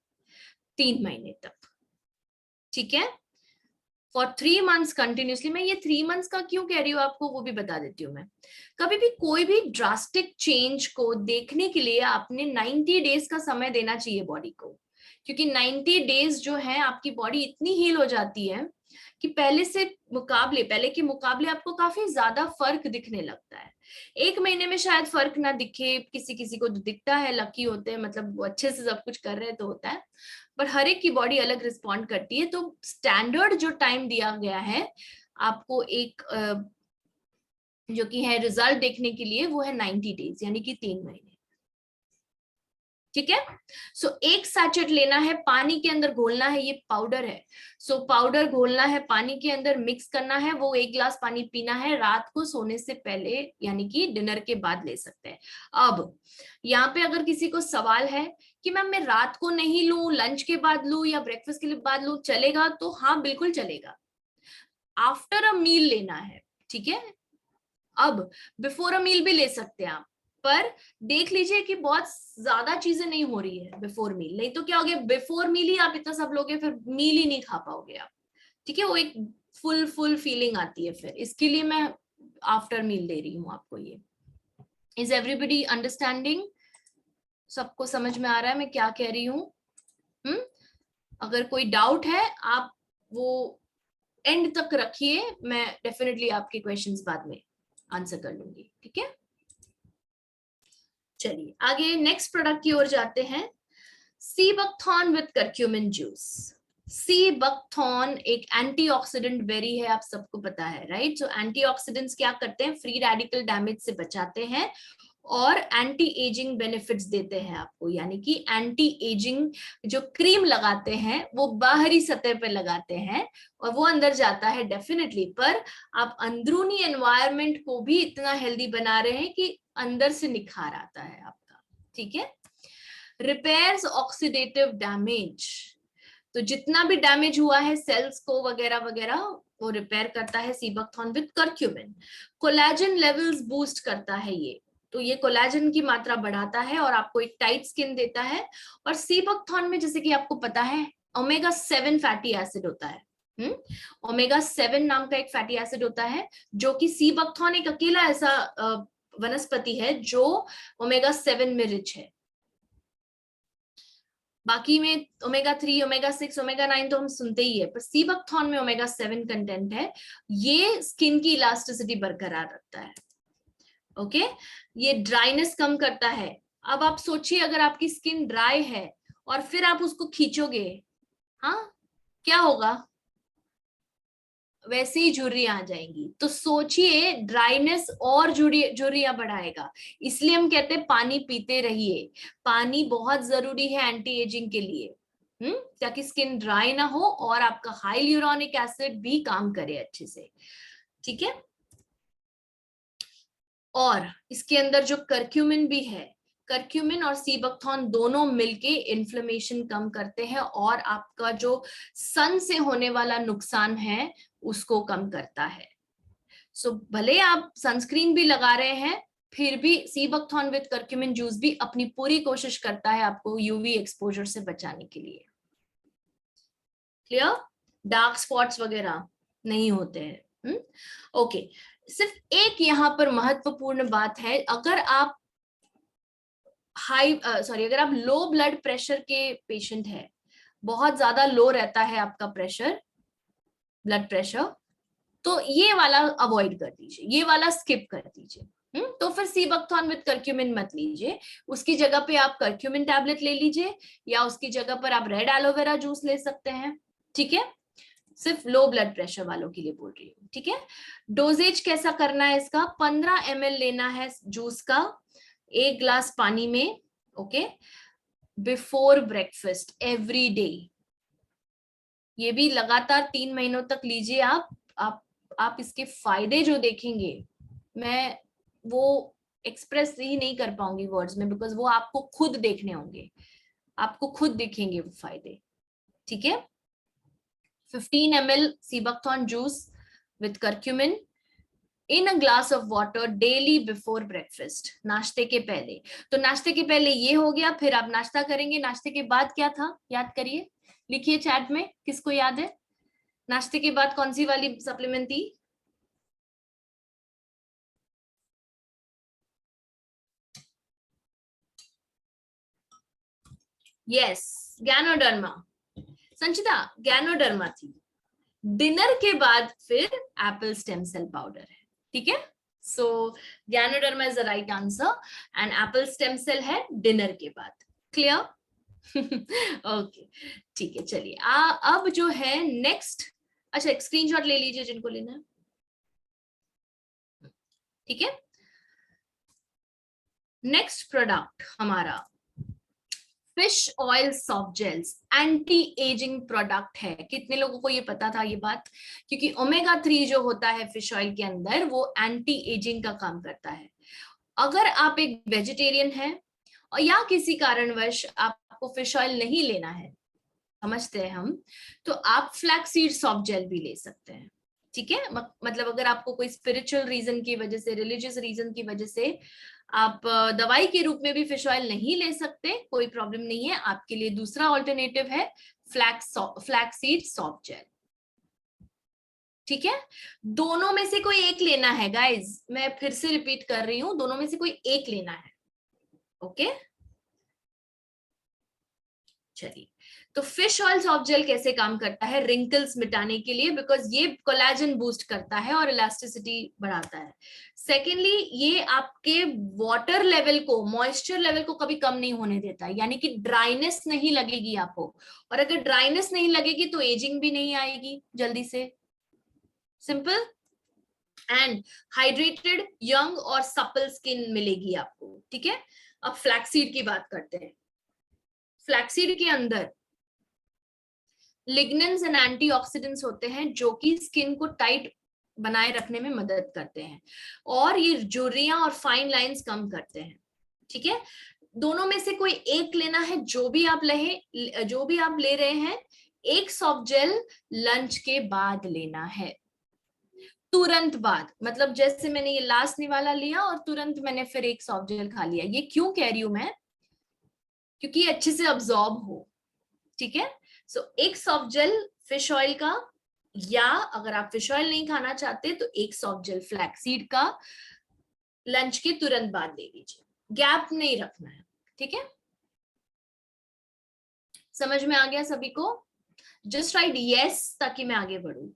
A: 3 महीने तक। ठीक है, फॉर 3 मंथ्स कंटिन्यूसली। मैं ये 3 मंथ्स का क्यों कह रही हूँ आपको, वो भी बता देती हूँ मैं। कभी भी कोई भी ड्रास्टिक चेंज को देखने के लिए आपने 90 डेज का समय देना चाहिए बॉडी को, क्योंकि 90 डेज जो है आपकी बॉडी इतनी हील हो जाती है कि पहले के मुकाबले आपको काफी ज्यादा फर्क दिखने लगता है। 1 महीने में शायद फर्क ना दिखे, किसी किसी को दिखता है, लकी होते हैं, मतलब वो अच्छे से सब कुछ कर रहे हैं तो होता है, पर हर एक की बॉडी अलग रिस्पॉन्ड करती है। तो स्टैंडर्ड जो टाइम दिया गया है आपको एक जो कि है रिजल्ट देखने के लिए, वो है 90 डेज, यानी कि 3 महीने। ठीक है, सो 1 सैचेट लेना है, पानी के अंदर घोलना है, ये पाउडर है, सो पाउडर घोलना है, पानी के अंदर मिक्स करना है, वो 1 गिलास पानी पीना है रात को सोने से पहले, यानी कि डिनर के बाद ले सकते हैं। अब यहाँ पे अगर किसी को सवाल है कि मैम मैं रात को नहीं लूं, लंच के बाद लूं या ब्रेकफास्ट के बाद लूं, चलेगा? तो हाँ, बिल्कुल चलेगा। आफ्टर अ मील लेना है, ठीक है। अब बिफोर अ मील भी ले सकते हैं आप, पर देख लीजिए कि बहुत ज्यादा चीजें नहीं हो रही है बिफोर मील, नहीं तो क्या हो गया, बिफोर मील ही आप इतना सब लोगे, फिर मील ही नहीं खा पाओगे आप। ठीक है, वो एक फुल फीलिंग आती है, फिर इसके लिए मैं आफ्टर मील दे रही हूँ आपको ये। Is everybody understanding? सबको समझ में आ रहा है मैं क्या कह रही हूँ? अगर कोई डाउट है आप वो एंड तक रखिए, मैं डेफिनेटली आपके क्वेश्चंस बाद में आंसर कर लूंगी। ठीक है, चलिए आगे नेक्स्ट प्रोडक्ट की ओर जाते हैं, sea buckthorn with curcumin juice. Sea buckthorn एक एंटीऑक्सीडेंट बेरी है, आप सबको पता है राइट। सो एंटीऑक्सीडेंट्स क्या करते हैं, फ्री रेडिकल डैमेज से बचाते हैं और एंटी एजिंग बेनिफिट्स देते हैं आपको, यानी कि एंटी एजिंग जो क्रीम लगाते हैं वो बाहरी सतह पे लगाते हैं और वो अंदर जाता है डेफिनेटली, पर आप अंदरूनी एनवायरनमेंट को भी इतना हेल्दी बना रहे हैं कि अंदर से निखार आता है आपका, ठीक है। रिपेयर्स ऑक्सीडेटिव डैमेज, तो जितना भी डैमेज हुआ है सेल्स को वगैरह वगैरह वो रिपेयर करता है sea buckthorn with curcumin. Collagen levels boost करता है ये, तो ये कोलेजन की मात्रा बढ़ाता है और आपको एक टाइट स्किन देता है। और सीबकथॉर्न में जैसे कि आपको पता है ओमेगा 7 फैटी एसिड होता है, ओमेगा 7 नाम का एक फैटी एसिड होता है, जो कि सीबकथॉर्न एक अकेला ऐसा वनस्पति है जो ओमेगा 7 में रिच है। बाकी में ओमेगा 3, ओमेगा 6, ओमेगा 9 तो हम सुनते ही है, पर सीबकथॉर्न में ओमेगा 7 कंटेंट है, ये स्किन की इलास्टिसिटी बरकरार रखता है। ओके, ये ड्राइनेस कम करता है। अब आप सोचिए अगर आपकी स्किन ड्राई है और फिर आप उसको खींचोगे, हाँ क्या होगा, वैसे ही झुर्रियां आ जाएंगी। तो सोचिए ड्राइनेस और झुर्रियां बढ़ाएगा, इसलिए हम कहते हैं पानी पीते रहिए। पानी बहुत जरूरी है एंटी एजिंग के लिए, ताकि स्किन ड्राई ना हो और आपका हाइल्यूरोनिक एसिड भी काम करे अच्छे से, ठीक है। और इसके अंदर जो करक्यूमिन भी है, करक्यूमिन और सीबकथॉर्न दोनों मिलके इन्फ्लेमेशन कम करते हैं और आपका जो सन से होने वाला नुकसान है उसको कम करता है। सो भले आप सनस्क्रीन भी लगा रहे हैं, फिर भी सीबकथॉर्न विद करक्यूमिन जूस भी अपनी पूरी कोशिश करता है आपको यूवी एक्सपोजर से बचाने के लिए। क्लियर, डार्क स्पॉट्स वगैरह नहीं होते हैं। ओके, सिर्फ एक यहां पर महत्वपूर्ण बात है, अगर आप अगर आप लो ब्लड प्रेशर के पेशेंट है, बहुत ज्यादा लो रहता है आपका प्रेशर, ब्लड प्रेशर, तो ये वाला अवॉइड कर दीजिए, ये वाला स्किप कर दीजिए। तो फिर सीबकथॉर्न विद करक्यूमिन मत लीजिए, उसकी जगह पे आप करक्यूमिन टैबलेट ले लीजिए या उसकी जगह पर आप रेड एलोवेरा जूस ले सकते हैं, ठीक है। सिर्फ लो ब्लड प्रेशर वालों के लिए बोल रही हूँ, ठीक है। डोजेज कैसा करना है इसका, 15 ml लेना है जूस का 1 ग्लास पानी में, okay, before breakfast every day. ये भी लगातार 3 महीनों तक लीजिए आप इसके फायदे जो देखेंगे, मैं वो एक्सप्रेस ही नहीं कर पाऊंगी वर्ड्स में, बिकॉज वो आपको खुद देखने होंगे, आपको खुद दिखेंगे वो फायदे, ठीक है। 15 ml sea buckthorn juice with curcumin in a glass of water daily before breakfast, नाश्ते के पहले। तो नाश्ते के पहले ये हो गया, फिर आप नाश्ता करेंगे, नाश्ते के बाद क्या था याद करिए, लिखिए चैट में किसको याद है, नाश्ते के बाद कौन सी वाली सप्लीमेंट थी। Yes, ganoderma. संचिता, गैनोडर्मा थी। डिनर के बाद फिर एप्पल स्टेम सेल पाउडर है, ठीक है। So ganoderma is the right answer and apple stem cell है डिनर के बाद। क्लियर ओके, ठीक है। चलिए अब जो है नेक्स्ट, अच्छा एक स्क्रीनशॉट ले लीजिए जिनको लेना है, ठीक है। नेक्स्ट प्रोडक्ट हमारा fish oil soft gels, anti ageing product है। कितने लोगों को ये पता था ये बात, क्योंकि ओमेगा 3 जो होता है फिश ऑयल के अंदर वो एंटी एजिंग का काम करता है। अगर आप एक वेजिटेरियन हैं और या किसी कारणवश आपको फिश ऑयल नहीं लेना है, समझते हैं हम, तो आप फ्लैक्सीड सॉफ्ट जेल भी ले सकते हैं, ठीक है। मतलब अगर आपको कोई स्पिरिचुअल रीजन की वजह से, रिलीजियस रीजन की वजह से आप दवाई के रूप में भी फिश ऑयल नहीं ले सकते, कोई प्रॉब्लम नहीं है, आपके लिए दूसरा ऑल्टरनेटिव है फ्लैक्सीड सॉफ्ट जेल, ठीक है। दोनों में से कोई एक लेना है गाइज, मैं फिर से रिपीट कर रही हूं, दोनों में से कोई एक लेना है, ओके। चलिए, तो फिश ऑयल सॉफ्ट जेल कैसे काम करता है रिंकल्स मिटाने के लिए, बिकॉज ये कोलेजन बूस्ट करता है और इलास्टिसिटी बढ़ाता है। सेकेंडली, ये आपके वाटर लेवल को, मॉइस्चर लेवल को कभी कम नहीं होने देता, यानी कि ड्राइनेस नहीं लगेगी आपको, और अगर ड्राइनेस नहीं लगेगी तो एजिंग भी नहीं आएगी जल्दी से। सिंपल एंड हाइड्रेटेड, यंग और सपल स्किन मिलेगी आपको, ठीक है। अब फ्लैक्सीड की बात करते हैं। फ्लैक्सीड के अंदर लिग्नेंस एंड एंटीऑक्सीडेंट्स होते हैं जो कि स्किन को टाइट बनाए रखने में मदद करते हैं, और ये झुर्रियां और फाइन लाइंस कम करते हैं, ठीक है। दोनों में से कोई एक लेना है, जो भी आप ले रहे हैं, एक सॉफ्ट जेल लंच के बाद लेना है, तुरंत बाद। मतलब जैसे मैंने ये लास्ट निवाला लिया और तुरंत मैंने फिर एक सॉफ्ट जेल खा लिया। ये क्यों कह रही हूं मैं, क्योंकि ये अच्छे से अब्सॉर्ब हो, ठीक है। सो एक सॉफ्ट जेल फिश ऑयल का, या अगर आप फिश ऑयल नहीं खाना चाहते तो एक सॉफ्ट जेल फ्लैक्सीड का लंच के तुरंत बाद ले लीजिए, गैप नहीं रखना है, ठीक है। समझ में आ गया सभी को? जस्ट राइट यस ताकि मैं आगे बढ़ूं।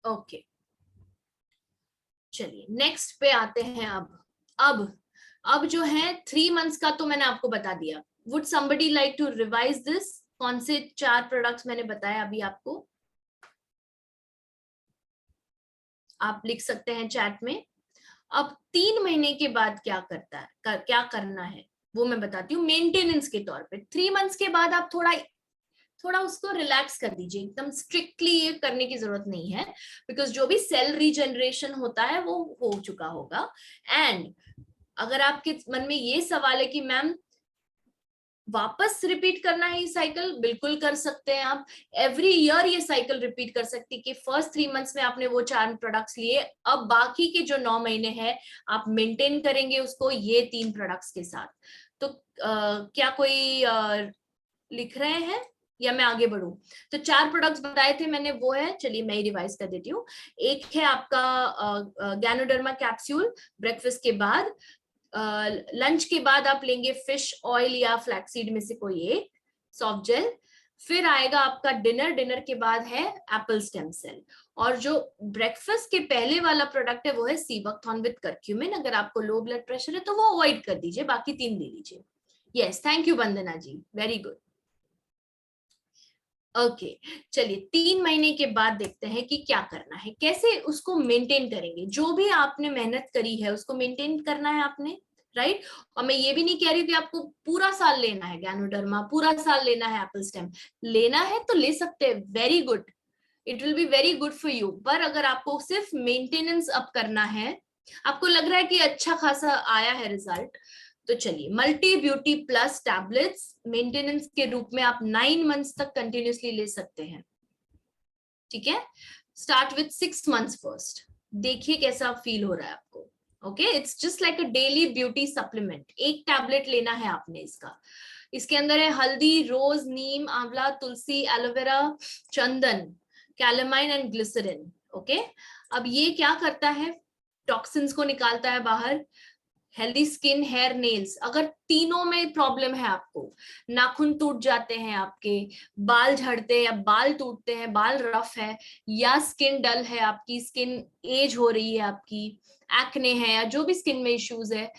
A: ओके, चलिए नेक्स्ट पे आते हैं। अब जो है 3 मंथ्स का तो मैंने आपको बता दिया। Would somebody like to revise this? कौन से 4 प्रोडक्ट्स मैंने बताया अभी आपको? आप लिख सकते हैं चैट में। अब 3 महीने के बाद क्या क्या करना है वो मैं बताती हूँ मेंटेनेंस के तौर पे। 3 मंथ्स के बाद आप थोड़ा उसको रिलैक्स कर दीजिए, एकदम स्ट्रिक्टली ये करने की जरूरत नहीं है, बिकॉज जो भी सेल रीजनरेशन होता है वो हो चुका होगा। एंड अगर आपके मन में ये सवाल है कि मैम वापस रिपीट करना है ये साइकिल, बिल्कुल कर सकते हैं आप। एवरी ईयर ये साइकिल रिपीट कर सकती है कि फर्स्ट 3 मंथ्स में आपने वो 4 प्रोडक्ट्स लिए, अब बाकी के जो 9 महीने हैं आप मेंटेन करेंगे उसको ये 3 प्रोडक्ट्स के साथ। तो क्या कोई लिख रहे हैं या मैं आगे बढ़ूं? तो 4 प्रोडक्ट्स बताए थे मैंने, वो है, चलिए मैं रिवाइज कर देती हूँ। एक है आपका गैनोडर्मा कैप्सूल ब्रेकफास्ट के बाद। लंच के बाद आप लेंगे फिश ऑयल या फ्लैक्सीड में से कोई एक सॉफ्ट जेल। फिर आएगा आपका डिनर के बाद है एप्पल स्टेम सेल। और जो ब्रेकफास्ट के पहले वाला प्रोडक्ट है वो है सीबकथॉर्न विद करक्यूमिन। अगर आपको लो ब्लड प्रेशर है तो वो अवॉइड कर दीजिए, बाकी 3 ले लीजिए। Yes, thank you Vandana ji, very good. Okay, चलिए 3 महीने के बाद देखते हैं कि क्या करना है, कैसे उसको मेंटेन करेंगे। जो भी आपने मेहनत करी है उसको मेंटेन करना है आपने, राइट। और मैं ये भी नहीं कह रही हूँ कि आपको पूरा साल लेना है गैनोडर्मा, पूरा साल लेना है एप्पल स्टेम। लेना है तो ले सकते हैं, very good, it will be very good for you. पर अगर आपको सिर्फ मेंटेनेंस अप करना है, आपको लग रहा है कि अच्छा खासा आया है रिजल्ट, तो चलिए multi beauty plus tablets maintenance के रूप में आप 9 मंथ्स तक कंटिन्यूसली ले सकते हैं, ठीक है। स्टार्ट विथ 6 मंथ्स फर्स्ट, देखिए कैसा फील हो रहा है आपको। Okay, it's just like a daily beauty supplement. एक टैबलेट लेना है आपने इसका। इसके अंदर है हल्दी, रोज, नीम, आंवला, तुलसी, एलोवेरा, चंदन, कैलेमाइन एंड ग्लिसरीन। ओके, अब ये क्या करता है, टॉक्सिन्स को निकालता है बाहर। हेल्दी स्किन, हेयर, नेल्स, अगर तीनों में प्रॉब्लम है आपको, नाखून टूट जाते हैं आपके, बाल झड़ते हैं या बाल टूटते हैं, बाल रफ है, या स्किन डल है, आपकी स्किन एज हो रही है, आपकी एक्ने है, या जो भी स्किन में इश्यूज है,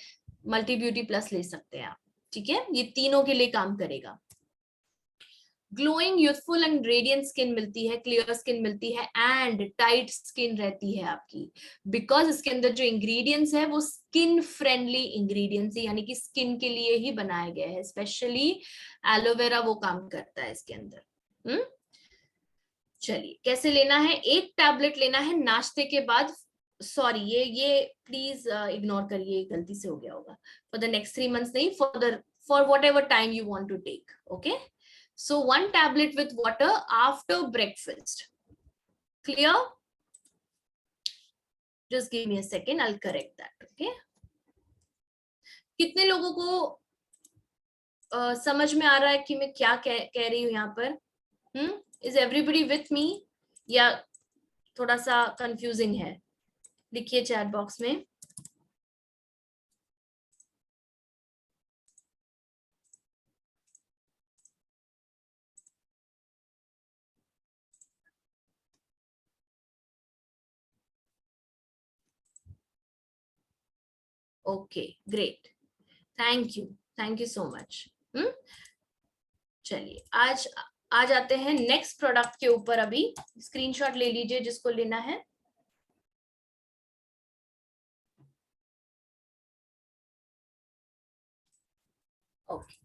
A: मल्टी ब्यूटी प्लस ले सकते हैं आप, ठीक है। ये तीनों के लिए काम करेगा। Glowing, youthful and radiant skin मिलती है, क्लियर स्किन मिलती है, एंड टाइट स्किन रहती है आपकी, बिकॉज इसके अंदर जो इंग्रेडिएंट्स है वो स्किन फ्रेंडली इंग्रेडिएंट्स है, यानी कि स्किन के लिए ही बनाया गया है। स्पेशली एलोवेरा वो काम करता है इसके अंदर। चलिए कैसे लेना है, एक टैबलेट लेना है नाश्ते के बाद। सॉरी, ये प्लीज इग्नोर करिए, गलती से हो गया होगा। फॉर द नेक्स्ट 3 मंथ्स नहीं, for whatever time you want to take. Okay, so 1 tablet with water after breakfast. Clear? Just give me a second, I'll correct that. Okay, कितने लोगों को समझ में आ रहा है कि मैं क्या कह रही हूं यहाँ पर? Is everybody with me या थोड़ा सा कंफ्यूजिंग है? लिखिए चैट बॉक्स में। Okay great, thank you so much. चलिए आज आ जाते हैं नेक्स्ट प्रोडक्ट के ऊपर। अभी स्क्रीनशॉट ले लीजिए जिसको लेना है। Okay,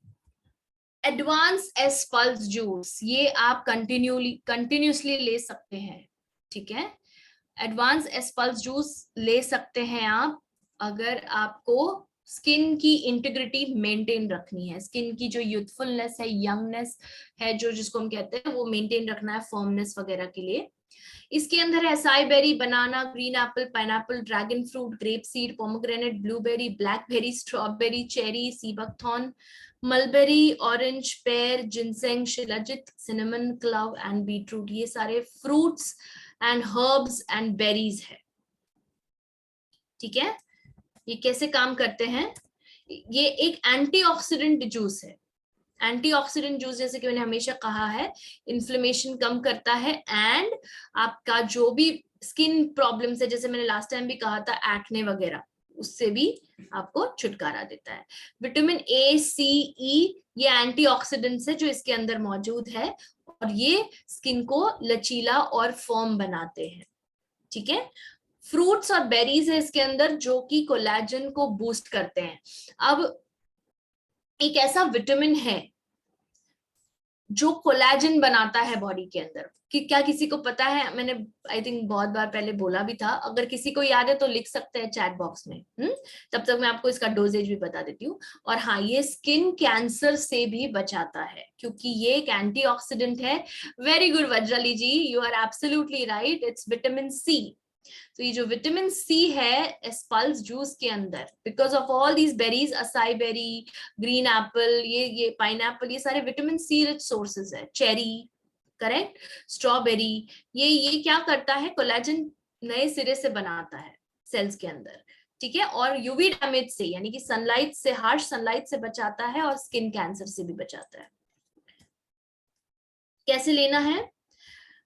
A: advance S pulse juice, ये आप कंटिन्यूसली ले सकते हैं, ठीक है। एडवांस एस पल्स जूस ले सकते हैं आप अगर आपको स्किन की इंटीग्रिटी मेंटेन रखनी है, स्किन की जो यूथफुलनेस है, यंगनेस है, जो जिसको हम कहते हैं, वो मेंटेन रखना है फॉर्मनेस वगैरह के लिए। इसके अंदर है acai berry, banana, green apple, pineapple, dragon fruit, grape seed, pomegranate, blueberry, blackberry, strawberry, cherry, sea buckthorn, mulberry, orange, pear, ginseng, shilajit, cinnamon, clove and beetroot. ये सारे fruits and herbs and berries है, ठीक है। ये कैसे काम करते हैं? ये एक एंटीऑक्सीडेंट जूस है। एंटीऑक्सीडेंट जूस, जैसे कि मैंने हमेशा कहा है, इन्फ्लेमेशन कम करता है एंड आपका जो भी स्किन प्रॉब्लम्स है, जैसे मैंने लास्ट टाइम भी कहा था, एक्ने वगैरह, उससे भी आपको छुटकारा देता है। विटामिन ए, सी, ई, ये एंटीऑक्सीडेंट्स है जो इसके अंदर मौजूद है और ये स्किन को लचीला और फर्म बनाते हैं, ठीक है। फ्रूट्स और बेरीज है इसके अंदर जो कि कोलेजन को बूस्ट करते हैं। अब एक ऐसा विटामिन है जो कोलेजन बनाता है बॉडी के अंदर, कि क्या किसी को पता है? मैंने आई थिंक बहुत बार पहले बोला भी था, अगर किसी को याद है तो लिख सकते हैं चैट बॉक्स में। तब तक मैं आपको इसका डोजेज भी बता देती हूँ। और हाँ, ये स्किन कैंसर से भी बचाता है क्योंकि ये एक एंटीऑक्सीडेंट है। Very good Vajrali ji, you are absolutely right, it's vitamin C. तो ये जो विटामिन सी है एस्पल्स जूस के अंदर, because of all these berries, acai berry, green apple, ये पाइनएप्पल, ये सारे विटामिन सी रिच सोर्सेज है। चेरी, करेक्ट, स्ट्रॉबेरी, ये क्या करता है? कोलेजन नए सिरे से बनाता है सेल्स के अंदर, ठीक है। और यूवी डैमेज से, यानी कि सनलाइट से, हार्श सनलाइट से बचाता है और स्किन कैंसर से भी बचाता है। कैसे लेना है?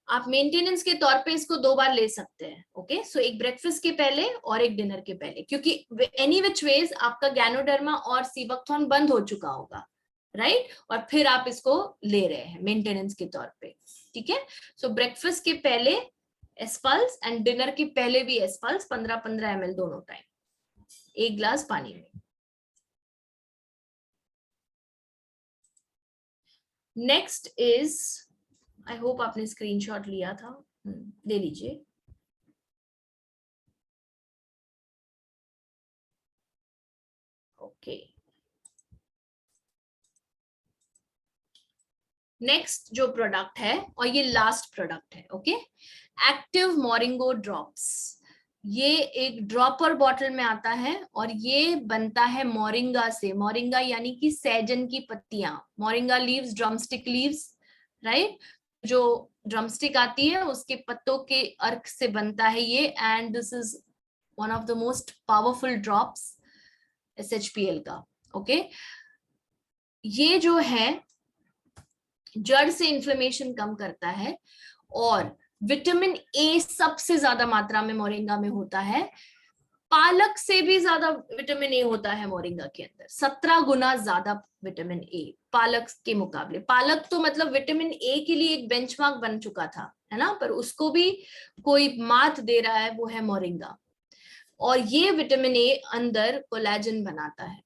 A: आप मेंटेनेंस के तौर पे इसको 2 बार ले सकते हैं, ओके। सो एक ब्रेकफास्ट के पहले और एक डिनर के पहले, क्योंकि एनी विच वेज आपका गैनोडर्मा और सीबकथॉर्न बंद हो चुका होगा, राइट, और फिर आप इसको ले रहे हैं मेंटेनेंस के तौर पे, ठीक है। सो ब्रेकफास्ट के पहले एस्पल्स एंड डिनर के पहले भी एस्पल्स 15-15 ml दोनों टाइम, 1 ग्लास पानी में। नेक्स्ट इज, आई होप आपने स्क्रीनशॉट लिया था, ले लीजिए। ओके, नेक्स्ट जो प्रोडक्ट है, और ये लास्ट प्रोडक्ट है, ओके, एक्टिव मोरिंगो ड्रॉप्स। ये एक ड्रॉपर बॉटल में आता है और ये बनता है मोरिंगा से। मोरिंगा यानी कि सहजन की पत्तियां, moringa leaves, drumstick leaves, right. जो ड्रमस्टिक आती है उसके पत्तों के अर्क से बनता है ये, and this is one of the most powerful drops SHPL का, ओके। ये जो है जड़ से इन्फ्लेमेशन कम करता है और विटामिन ए सबसे ज्यादा मात्रा में मोरिंगा में होता है। पालक से भी ज्यादा विटामिन ए होता है मोरिंगा के अंदर, 17 गुना ज्यादा विटामिन ए पालक के मुकाबले। पालक तो मतलब विटामिन ए के लिए एक बेंचमार्क बन चुका था, है ना, पर उसको भी कोई मात दे रहा है, वो है मोरिंगा। और ये विटामिन ए अंदर कोलेजन बनाता है।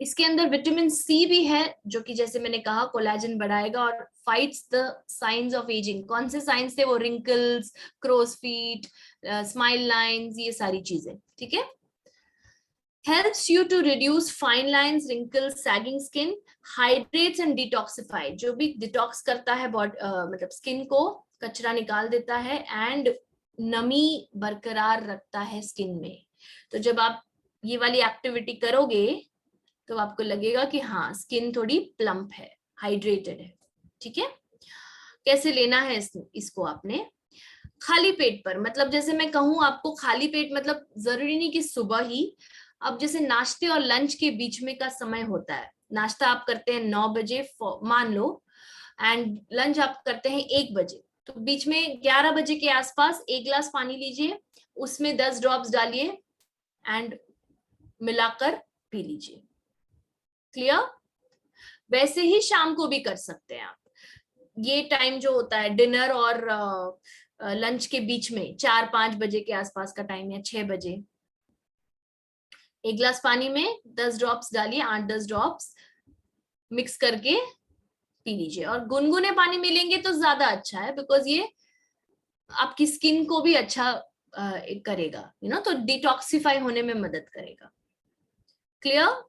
A: इसके अंदर विटामिन सी भी है जो कि जैसे मैंने कहा कोलेजन बढ़ाएगा और fights the signs of ageing. कौन से साइंस थे वो? Wrinkles, crow's feet, smile lines, ये सारी चीजें, ठीक है। helps you to reduce fine lines, wrinkles, sagging skin, hydrates and detoxify, जो भी डिटॉक्स करता है मतलब स्किन को, कचरा निकाल देता है एंड नमी बरकरार रखता है स्किन में। तो जब आप ये वाली एक्टिविटी करोगे तो आपको लगेगा कि हाँ, स्किन थोड़ी प्लम्प है, हाइड्रेटेड है, ठीक है। कैसे लेना है इसको? आपने खाली पेट पर, मतलब जैसे मैं कहूँ आपको खाली पेट मतलब जरूरी नहीं कि सुबह ही, अब जैसे नाश्ते और लंच के बीच में का समय होता है, नाश्ता आप करते हैं 9 बजे मान लो, एंड लंच आप करते हैं 1 बजे, तो बीच में 11 बजे के आसपास 1 गिलास पानी लीजिए, उसमें 10 ड्रॉप्स डालिए एंड मिलाकर पी लीजिए। क्लियर? वैसे ही शाम को भी कर सकते हैं आप। ये टाइम जो होता है डिनर और लंच के बीच में 4-5 बजे के आसपास का टाइम या 6 बजे, 1 गिलास पानी में 10 ड्रॉप्स डालिए, 8-10 ड्रॉप्स मिक्स करके पी लीजिए। और गुनगुने पानी में लेंगे तो ज्यादा अच्छा है, बिकॉज ये आपकी स्किन को भी अच्छा करेगा, तो डिटॉक्सिफाई होने में मदद करेगा। Clear?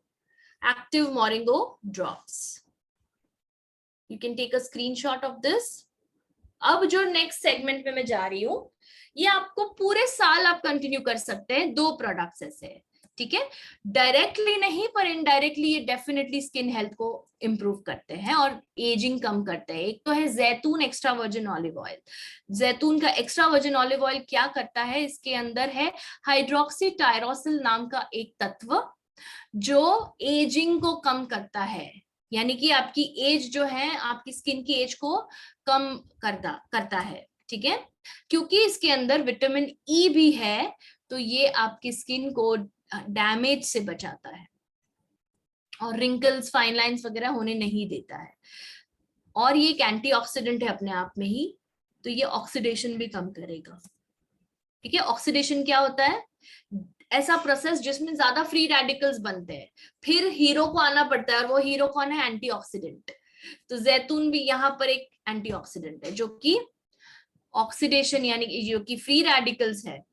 A: Active moringa drops, you can take a screenshot of this. अब जो नेक्स्ट सेगमेंट में मैं जा रही हूँ, ये आपको पूरे साल आप कंटिन्यू कर सकते हैं। 2 प्रोडक्ट्स ऐसे हैं, ठीक है, डायरेक्टली नहीं पर इनडायरेक्टली ये डेफिनेटली स्किन हेल्थ को इंप्रूव करते हैं और एजिंग कम करते हैं। एक तो है जैतून एक्स्ट्रा वर्जिन ऑलिव ऑयल। जैतून का एक्स्ट्रा वर्जिन ऑलिव ऑयल क्या करता है, इसके अंदर है हाइड्रोक्सी टायरोसिल नाम का एक तत्व जो एजिंग को कम करता है, यानी कि आपकी एज जो है, आपकी स्किन की एज को कम करता है, ठीक है। क्योंकि इसके अंदर विटामिन ई भी है, तो ये आपकी स्किन को डैमेज से बचाता है और रिंकल्स, फाइन लाइंस वगैरह होने नहीं देता है। और ये एक एंटीऑक्सीडेंट है अपने आप में ही, तो ये ऑक्सीडेशन भी कम करेगा, ठीक है। ऑक्सीडेशन क्या होता है? ऐसा प्रोसेस जिसमें ज्यादा फ्री रेडिकल्स बनते हैं, फिर हीरो को आना पड़ता है, और वो हीरो कौन है? एंटीऑक्सीडेंट। तो जैतून भी यहाँ पर एक एंटीऑक्सीडेंट है जो कि ऑक्सीडेशन यानी कि जो कि फ्री रेडिकल्स है,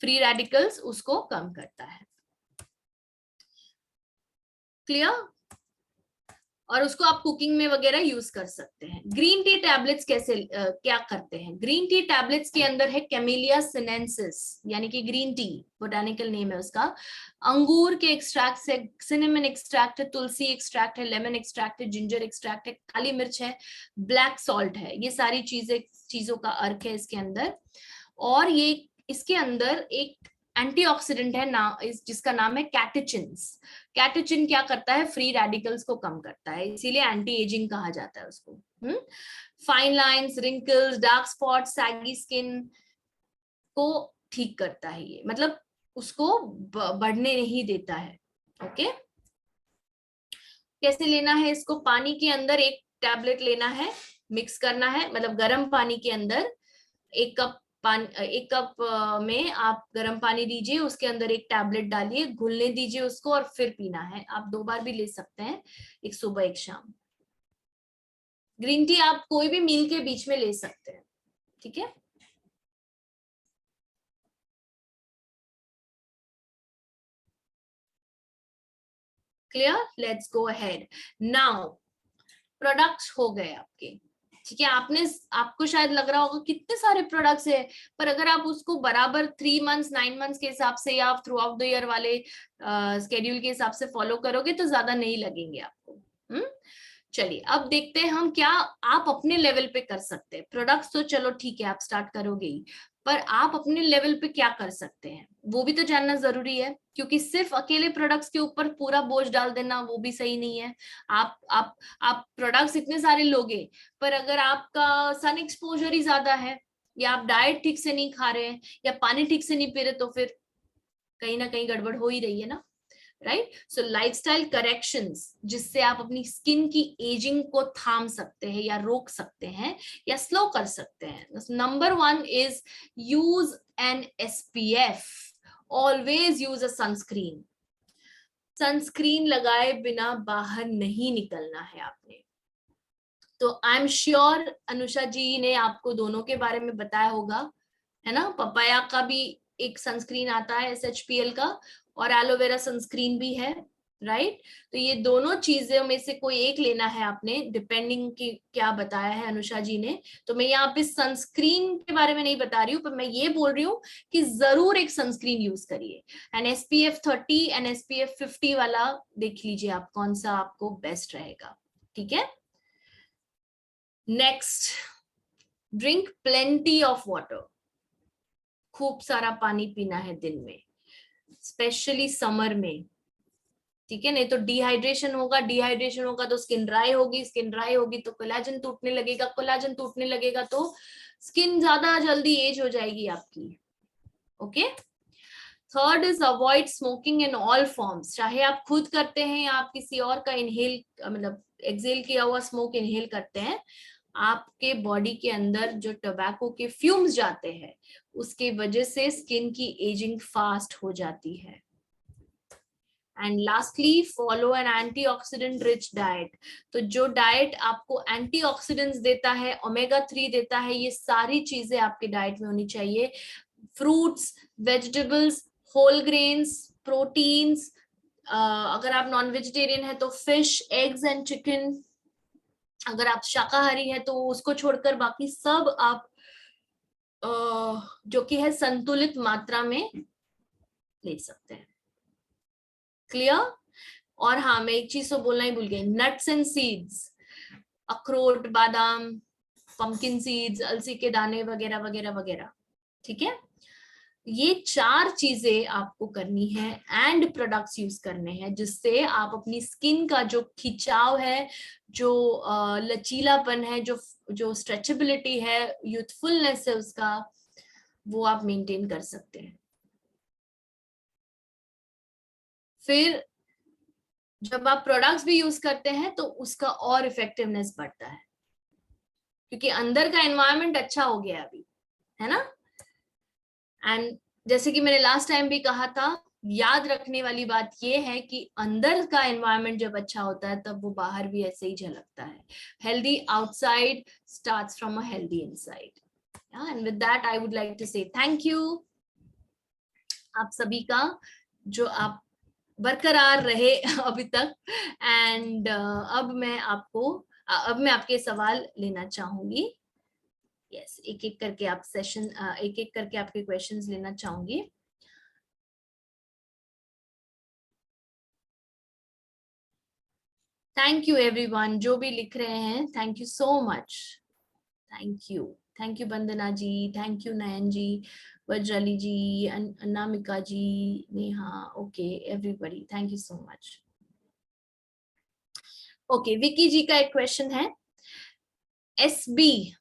A: फ्री रेडिकल्स उसको कम करता है। क्लियर? और उसको आप कुकिंग में वगैरह यूज कर सकते हैं। ग्रीन टी टैबलेट्स कैसे क्या करते हैं? ग्रीन टी टैबलेट्स के अंदर है कैमेलिया सिनेंसिस, यानी कि ग्रीन टी बोटानिकल नेम है उसका। अंगूर के एक्सट्रैक्ट से, सिनेमन एक्सट्रैक्ट है, तुलसी एक्सट्रैक्ट है, लेमन एक्सट्रैक्ट है, जिंजर एक्सट्रैक्ट है, काली मिर्च है, ब्लैक सॉल्ट है, ये सारी चीजों का अर्क है इसके अंदर। और ये इसके अंदर एक एंटीऑक्सीडेंट है जिसका नाम है कैटेचिन्स। कैटेचिन क्या करता है? फ्री रेडिकल्स को कम करता है, इसीलिए एंटी एजिंग कहा जाता है उसको। Fine lines, wrinkles, dark spot, saggy skin को ठीक करता है ये, मतलब उसको बढ़ने नहीं देता है। ओके, कैसे लेना है इसको? पानी के अंदर 1 टैबलेट लेना है, मिक्स करना है, मतलब गर्म पानी के अंदर 1 कप में आप गर्म पानी दीजिए, उसके अंदर 1 टैबलेट डालिए, घुलने दीजिए उसको और फिर पीना है। आप 2 बार भी ले सकते हैं, एक सुबह एक शाम। ग्रीन टी आप कोई भी मील के बीच में ले सकते हैं, ठीक है। Clear? Let's go ahead now. Products हो गए आपके, ठीक है। आपको शायद लग रहा होगा कितने सारे प्रोडक्ट्स है, पर अगर आप उसको बराबर 3 मंथ्स 9 मंथ्स के हिसाब से या थ्रू आउट द ईयर वाले स्केड्यूल के हिसाब से फॉलो करोगे तो ज्यादा नहीं लगेंगे आपको। चलिए अब देखते हैं हम क्या आप अपने लेवल पे कर सकते हैं। प्रोडक्ट्स तो चलो ठीक है, आप स्टार्ट करोगे ही, पर आप अपने लेवल पे क्या कर सकते हैं वो भी तो जानना जरूरी है, क्योंकि सिर्फ अकेले प्रोडक्ट्स के ऊपर पूरा बोझ डाल देना वो भी सही नहीं है। आप प्रोडक्ट्स इतने सारे लोगे, पर अगर आपका सन एक्सपोजर ही ज्यादा है, या आप डाइट ठीक से नहीं खा रहे हैं, या पानी ठीक से नहीं पी रहे, तो फिर कहीं ना कहीं गड़बड़ हो ही रही है ना, राइट। सो लाइफस्टाइल करेक्शंस जिससे आप अपनी स्किन की एजिंग को थाम सकते हैं या रोक सकते हैं या स्लो कर सकते हैं। Number 1 is use N SPF, always use a sunscreen. Sunscreen लगाए बिना बाहर नहीं निकलना है आपने। तो आई एम श्योर अनुषा जी ने आपको दोनों के बारे में बताया होगा, है ना। पपाया का भी एक सनस्क्रीन आता है SHPL का, और एलोवेरा सनस्क्रीन भी है, राइट। तो ये दोनों चीजों में से कोई एक लेना है आपने, डिपेंडिंग की क्या बताया है अनुषा जी ने। तो मैं यहाँ पे सनस्क्रीन के बारे में नहीं बता रही हूँ, पर मैं ये बोल रही हूँ कि जरूर एक सनस्क्रीन यूज करिए, एंड SPF 30 एंड SPF 50 वाला देख लीजिए आप कौन सा आपको बेस्ट रहेगा, ठीक है। Next, drink plenty of water, खूब सारा पानी पीना है दिन में, स्पेशली समर में, ठीक है। नहीं तो डिहाइड्रेशन होगा तो स्किन ड्राई होगी, स्किन ड्राई होगी तो कोलाजन टूटने लगेगा, कोलाजन टूटने लगेगा तो स्किन ज्यादा जल्दी एज हो जाएगी आपकी। Okay. Third is avoid smoking in all forms, चाहे आप खुद करते हैं या आप किसी और का इनहेल मतलब एक्सेल किया हुआ स्मोक इनहेल करते हैं, आपके बॉडी के अंदर जो टोबैको के फ्यूम्स जाते हैं उसके वजह से स्किन की एजिंग फास्ट हो जाती है। And lastly follow N antioxidant rich diet, तो जो डाइट आपको एंटीऑक्सीडेंट्स देता है, ओमेगा 3 देता है, ये सारी चीजें आपके डाइट में होनी चाहिए। Fruits, vegetables, whole grains, proteins, अगर आप नॉन वेजिटेरियन है तो फिश, एग्स एंड चिकन, अगर आप शाकाहारी है तो उसको छोड़कर बाकी सब आप जो कि है संतुलित मात्रा में ले सकते हैं। क्लियर? और हाँ, मैं एक चीज तो बोलना ही भूल गई, नट्स एंड सीड्स, अखरोट, बादाम, पंपकिन सीड्स, अलसी के दाने वगैरह वगैरह वगैरह, ठीक है। ये 4 चीजें आपको करनी है एंड प्रोडक्ट्स यूज करने हैं जिससे आप अपनी स्किन का जो खिंचाव है, जो लचीलापन है, जो स्ट्रेचेबिलिटी है, यूथफुलनेस है उसका, वो आप मेंटेन कर सकते हैं। फिर जब आप प्रोडक्ट्स भी यूज करते हैं तो उसका और इफेक्टिवनेस बढ़ता है क्योंकि अंदर का एनवायरनमेंट अच्छा हो गया अभी, है ना। एंड जैसे कि मैंने लास्ट टाइम भी कहा था, याद रखने वाली बात ये है कि अंदर का एनवायरनमेंट जब अच्छा होता है तब वो बाहर भी ऐसे ही झलकता है। Healthy outside starts from a healthy inside. And with that I would like to say thank you आप सभी का, जो आप बरकरार रहे अभी तक। एंड अब मैं आपके सवाल लेना चाहूंगी। यस, एक एक करके आप सेशन एक एक करके आपके क्वेश्चंस लेना चाहूंगी। थैंक यू एवरीवन जो भी लिख रहे हैं, thank you so much. Thank you, thank you Vandana ji, thank you Nayan ji, Vajrali ji, Anamika ji, Neha, okay everybody, thank you so much. Okay, Vicky ji का एक क्वेश्चन है, एसबी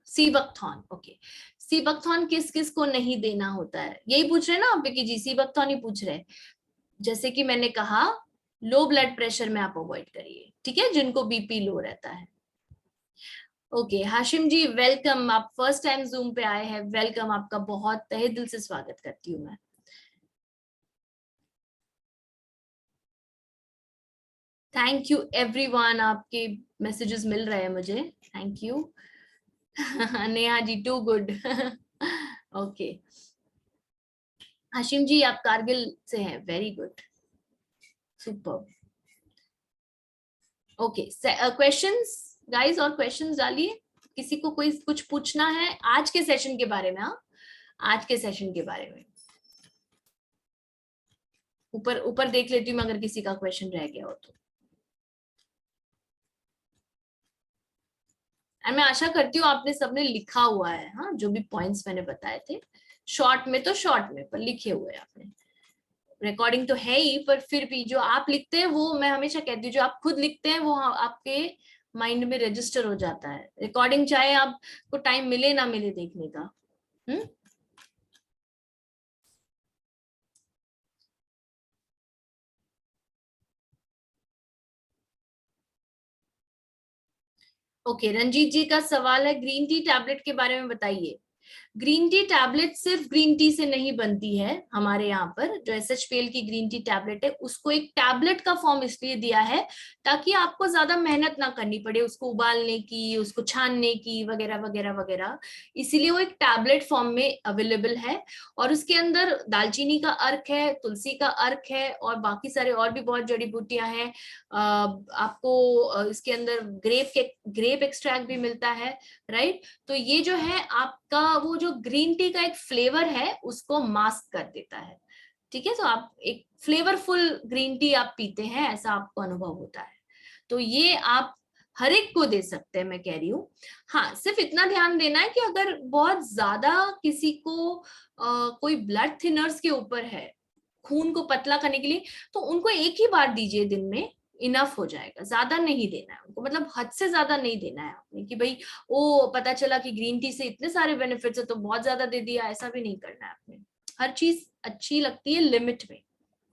A: सीबकथॉन, ओके, सीबकथॉन किस किस को नहीं देना होता है, यही पूछ रहे हैं ना आप विकी जी? सीबकथॉन ही पूछ रहे हैं। जैसे कि मैंने कहा, लो ब्लड प्रेशर में आप अवॉइड करिए, ठीक है, जिनको बीपी लो रहता है। ओके हाशिम जी वेलकम, आप फर्स्ट टाइम जूम पे आए हैं, वेलकम, आपका बहुत तहे दिल से स्वागत करती हूँ मैं। थैंक यू एवरीवन, आपके मैसेजेस मिल रहे हैं मुझे, thank you. Neha ji too good. Okay Hashim ji आप कारगिल से हैं, very good, super. Okay questions guys, और क्वेश्चंस डालिए, किसी को कोई कुछ पूछना है आज के सेशन के बारे में? हाँ, आज के सेशन के बारे में ऊपर ऊपर देख लेती हूँ अगर किसी का क्वेश्चन रह गया हो तो। और मैं आशा करती हूँ आपने सबने लिखा हुआ है, हाँ, जो भी पॉइंट्स मैंने बताए थे, शॉर्ट में तो शॉर्ट में पर लिखे हुए हैं आपने। रिकॉर्डिंग तो है ही, पर फिर भी जो आप लिखते हैं वो, मैं हमेशा कहती हूँ, जो आप खुद लिखते हैं वो आपके माइंड में रजिस्टर हो जाता है। रिकॉर्डिंग चाहे आपको टाइम मिले ना मिले देखने का। ओके रंजीत जी का सवाल है, ग्रीन टी टैबलेट के बारे में बताइए। ग्रीन टी टैबलेट सिर्फ ग्रीन टी से नहीं बनती है हमारे यहाँ पर, जो SHPL की ग्रीन टी टैबलेट है उसको एक टैबलेट का फॉर्म इसलिए दिया है ताकि आपको ज्यादा मेहनत ना करनी पड़े उसको उबालने की, उसको छानने की, वगैरह वगैरह वगैरह, इसीलिए वो एक टैबलेट फॉर्म में अवेलेबल है। और उसके अंदर दालचीनी का अर्क है, तुलसी का अर्क है, और बाकी सारे और भी बहुत जड़ी बूटियां हैं। आपको इसके अंदर ग्रेप एक्सट्रैक्ट भी मिलता है, राइट। तो ये जो है आपका वो जो ग्रीन टी का एक फ्लेवर है उसको मास्क कर देता है, ठीक है। तो आप एक फ्लेवरफुल ग्रीन टी आप पीते हैं, ऐसा आपको अनुभव होता है। तो ये आप हर एक को दे सकते हैं, मैं कह रही हूँ। हाँ, सिर्फ इतना ध्यान देना है कि अगर बहुत ज्यादा किसी को कोई ब्लड थिनर्स के ऊपर है, खून को पतला करने के लिए, तो उनको एक ही बार दीजिए दिन में, इनफ हो जाएगा, ज्यादा नहीं देना है उनको, मतलब हद से ज्यादा नहीं देना है आपने कि भाई ओ पता चला कि ग्रीन टी से इतने सारे बेनिफिट्स है तो बहुत ज्यादा दे दिया, ऐसा भी नहीं करना है आपने। हर चीज अच्छी लगती है लिमिट में।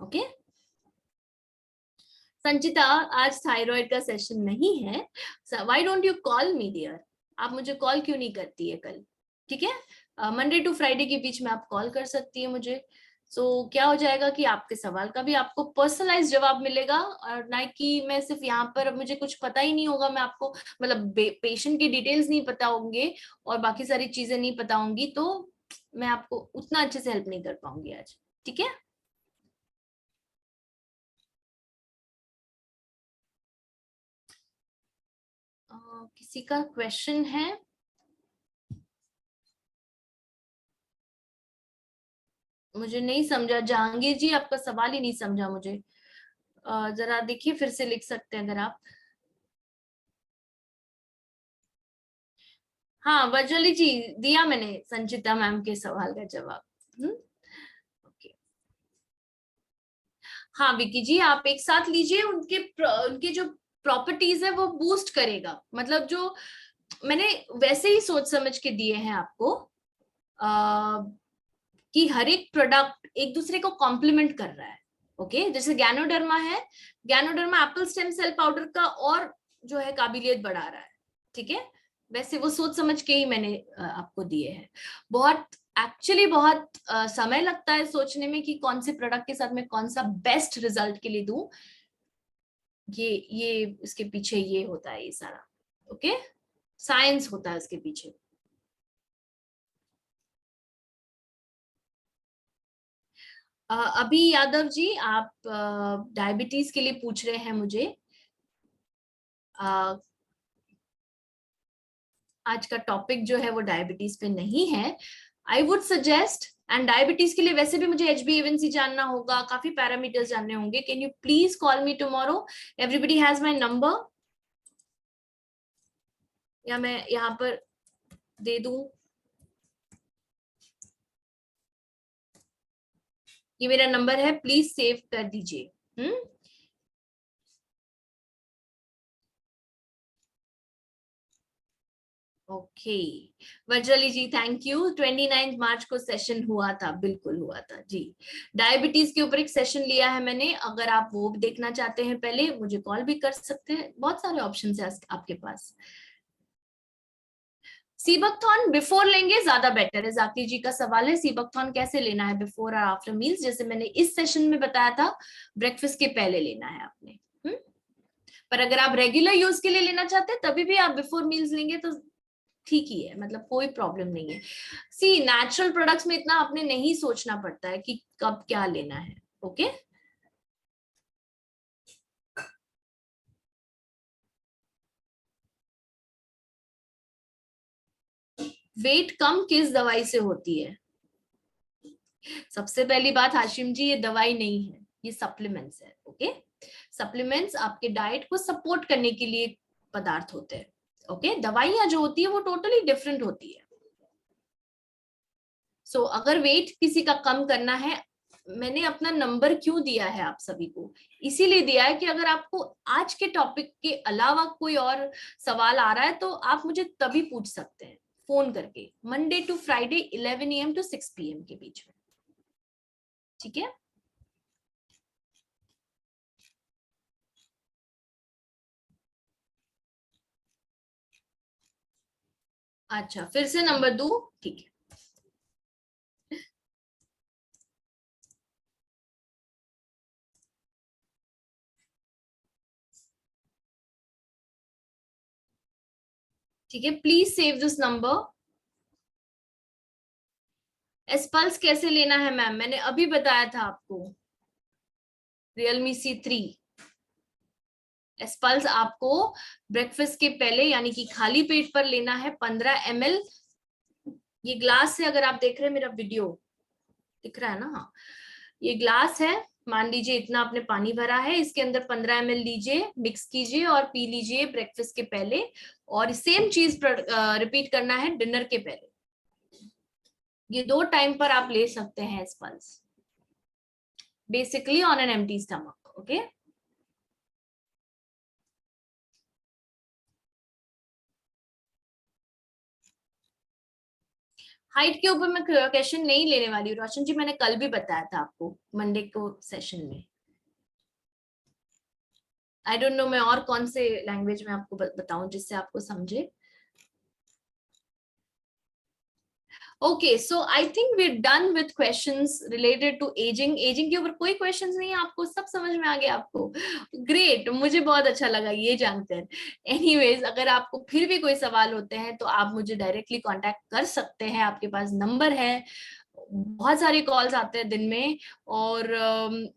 A: ओके संचिता, आज थायराइड का सेशन नहीं है, why don't you call me dear, आप मुझे कॉल क्यों नहीं करती है कल? ठीक है, मंडे टू फ्राइडे के बीच में आप कॉल कर सकती है मुझे। क्या हो जाएगा कि आपके सवाल का भी आपको पर्सनलाइज जवाब मिलेगा, और ना कि मैं सिर्फ यहाँ पर मुझे कुछ पता ही नहीं होगा, मैं आपको मतलब पेशेंट की डिटेल्स नहीं पता होंगे और बाकी सारी चीजें नहीं पता होंगी, तो मैं आपको उतना अच्छे से हेल्प नहीं कर पाऊंगी आज। ठीक है, किसी का क्वेश्चन है? मुझे नहीं समझा जहांगीर जी, आपका सवाल ही नहीं समझा मुझे। जरा देखिए, फिर से लिख सकते हैं अगर आप। हाँ वर्चुअली जी, दिया मैंने संचिता मैम के सवाल का जवाब। ओके, हाँ विकी जी, आप एक साथ लीजिए, उनके जो प्रॉपर्टीज है वो बूस्ट करेगा, मतलब जो मैंने वैसे ही सोच समझ के दिए हैं आपको, कि हर एक प्रोडक्ट एक दूसरे को कॉम्प्लीमेंट कर रहा है। ओके जैसे गैनोडर्मा है, ganoderma apple stem cell powder का और जो है काबिलियत बढ़ा रहा है। ठीक है, वैसे वो सोच समझ के ही मैंने आपको दिए हैं। बहुत एक्चुअली बहुत समय लगता है सोचने में कि कौन से प्रोडक्ट के साथ में कौन सा बेस्ट रिजल्ट के लिए दूं, ये इसके पीछे ये होता है, ये सारा ओके साइंस होता है इसके पीछे। अभी यादव जी, आप डायबिटीज के लिए पूछ रहे हैं मुझे। आज का टॉपिक जो है वो डायबिटीज पे नहीं है। I would suggest, and diabetes के लिए वैसे भी मुझे HbA1c जानना होगा, काफी पैरामीटर्स जानने होंगे। Can you please call me tomorrow? Everybody has my number, या मैं यहाँ पर दे दूं? ये मेरा नंबर है, प्लीज सेव कर दीजिए। Okay Vajrali ji, thank you. 29 March को सेशन हुआ था, बिल्कुल हुआ था जी। डायबिटीज के ऊपर एक सेशन लिया है मैंने, अगर आप वो भी देखना चाहते हैं पहले मुझे कॉल भी कर सकते हैं, बहुत सारे ऑप्शन है आपके पास। सीबकथॉन बिफोर लेंगे ज्यादा बेटर है, जाकिर जी का सवाल है सीबकथॉन कैसे लेना है, बिफोर और आफ्टर मील्स, जैसे मैंने इस सेशन में बताया था, ब्रेकफास्ट के पहले लेना है आपने। पर अगर आप रेगुलर यूज के लिए लेना चाहते हैं तभी भी आप बिफोर मील्स लेंगे तो ठीक ही है, मतलब कोई प्रॉब्लम नहीं है। सी नेचुरल प्रोडक्ट्स में इतना आपने नहीं सोचना पड़ता है कि कब क्या लेना है। ओके वेट कम किस दवाई से होती है? सबसे पहली बात हाशिम जी, ये दवाई नहीं है, ये सप्लीमेंट्स है। ओके सप्लीमेंट्स आपके डाइट को सपोर्ट करने के लिए पदार्थ होते हैं। ओके दवाइयां जो होती है वो टोटली डिफरेंट होती है। अगर वेट किसी का कम करना है, मैंने अपना नंबर क्यों दिया है आप सभी को, इसीलिए दिया है कि अगर आपको आज के टॉपिक के अलावा कोई और सवाल आ रहा है तो आप मुझे तभी पूछ सकते हैं फोन करके, Monday to Friday 11 AM to 6 PM के बीच में। ठीक है, अच्छा फिर से नंबर दो, ठीक है। ठीक है, प्लीज सेव दिस नंबर। एस्पल्स कैसे लेना है मैम, मैंने अभी बताया था आपको, Realme C3 एस्पल्स आपको ब्रेकफास्ट के पहले यानी कि खाली पेट पर लेना है, 15 ml। ये ग्लास है, अगर आप देख रहे हैं मेरा वीडियो दिख रहा है ना, हाँ ये ग्लास है, मान लीजिए इतना आपने पानी भरा है, इसके अंदर 15 ml लीजिए, मिक्स कीजिए और पी लीजिए ब्रेकफास्ट के पहले, और सेम चीज रिपीट करना है डिनर के पहले। ये 2 टाइम पर आप ले सकते हैं इस pulse, basically on an empty stomach. Okay, height के ऊपर मैं क्वेश्चन नहीं लेने वाली हूँ रोशन जी, मैंने कल भी बताया था आपको मंडे को सेशन में। आई डोंट नो मैं और कौन से लैंग्वेज में आपको बताऊं जिससे आपको समझे। Okay, so I think we done with questions related to ageing. Ageing के ऊपर कोई क्वेश्चंस नहीं है आपको, सब समझ में आ गया आपको? ग्रेट, मुझे बहुत अच्छा लगा ये जानकर। एनीवेज, अगर आपको फिर भी कोई सवाल होते हैं तो आप मुझे डायरेक्टली कांटेक्ट कर सकते हैं, आपके पास नंबर है। बहुत सारे कॉल्स आते हैं दिन में, और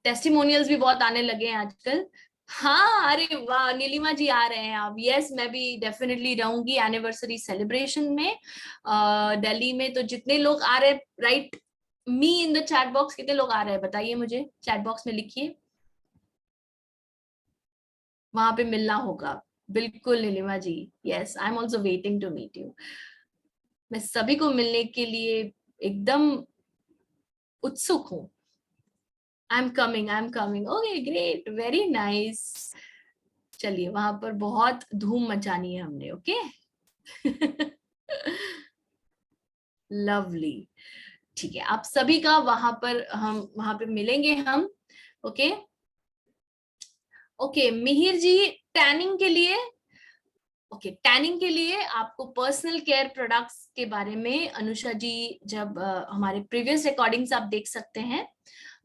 A: टेस्टिमोनियल्स भी बहुत आने लगे हैं आजकल। हाँ, अरे वाह, नीलिमा जी आ रहे हैं आप। यस, मैं भी डेफिनेटली रहूंगी एनिवर्सरी सेलिब्रेशन में दिल्ली में। तो जितने लोग आ रहे हैं, right me in the chat box, कितने लोग आ रहे हैं बताइए मुझे, चैट बॉक्स में लिखिए। वहां पे मिलना होगा, बिल्कुल Neelima ji. Yes, I am also waiting to meet you. मैं सभी को मिलने के लिए एकदम उत्सुक हूँ। I am coming. Okay great, very nice. चलिए, वहां पर बहुत धूम मचानी है हमने। ओके लवली, ठीक है, आप सभी का वहां पर, हम वहां पे मिलेंगे हम। ओके ओके, मिहिर जी, टैनिंग के लिए, ओके टैनिंग के लिए आपको पर्सनल केयर प्रोडक्ट्स के बारे में अनुषा जी, जब हमारे प्रीवियस रिकॉर्डिंग्स आप देख सकते हैं।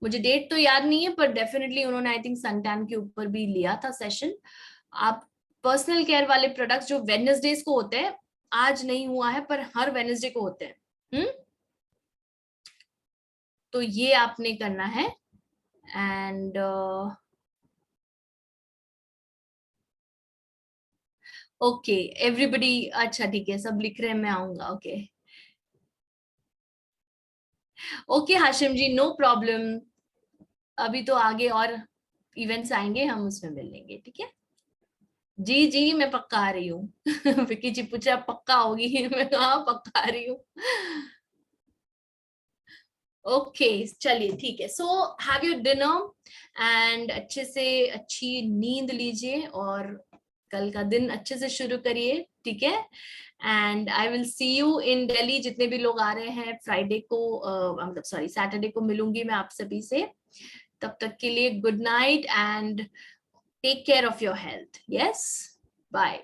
A: मुझे डेट तो याद नहीं है, पर डेफिनेटली उन्होंने आई थिंक सन टैन के ऊपर भी लिया था सेशन। आप पर्सनल केयर वाले प्रोडक्ट्स जो वेडनेसडेज को होते हैं, आज नहीं हुआ है पर हर वेडनेसडे को होते हैं, तो ये आपने करना है। एंड ओके एवरीबडी, अच्छा ठीक है, सब लिख रहे हैं, मैं आऊंगा। ओके ओके हाशिम जी, नो प्रॉब्लम। अभी तो आगे और इवेंट्स आएंगे, हम उसमें मिल लेंगे, ठीक है। जी जी, मैं पक्का आ रही हूँ विकी जी पूछा पक्का होगी मैं कहा पक्का आ रही हूँ। ओके चलिए ठीक है, so have your dinner and अच्छे से अच्छी नींद लीजिए, और कल का दिन अच्छे से शुरू करिए, ठीक है। And I will see you in Delhi, जितने भी लोग आ रहे हैं फ्राइडे को, मतलब सॉरी सैटरडे को मिलूंगी मैं आप सभी से। तब तक के लिए good night and take care of your health. Yes, bye.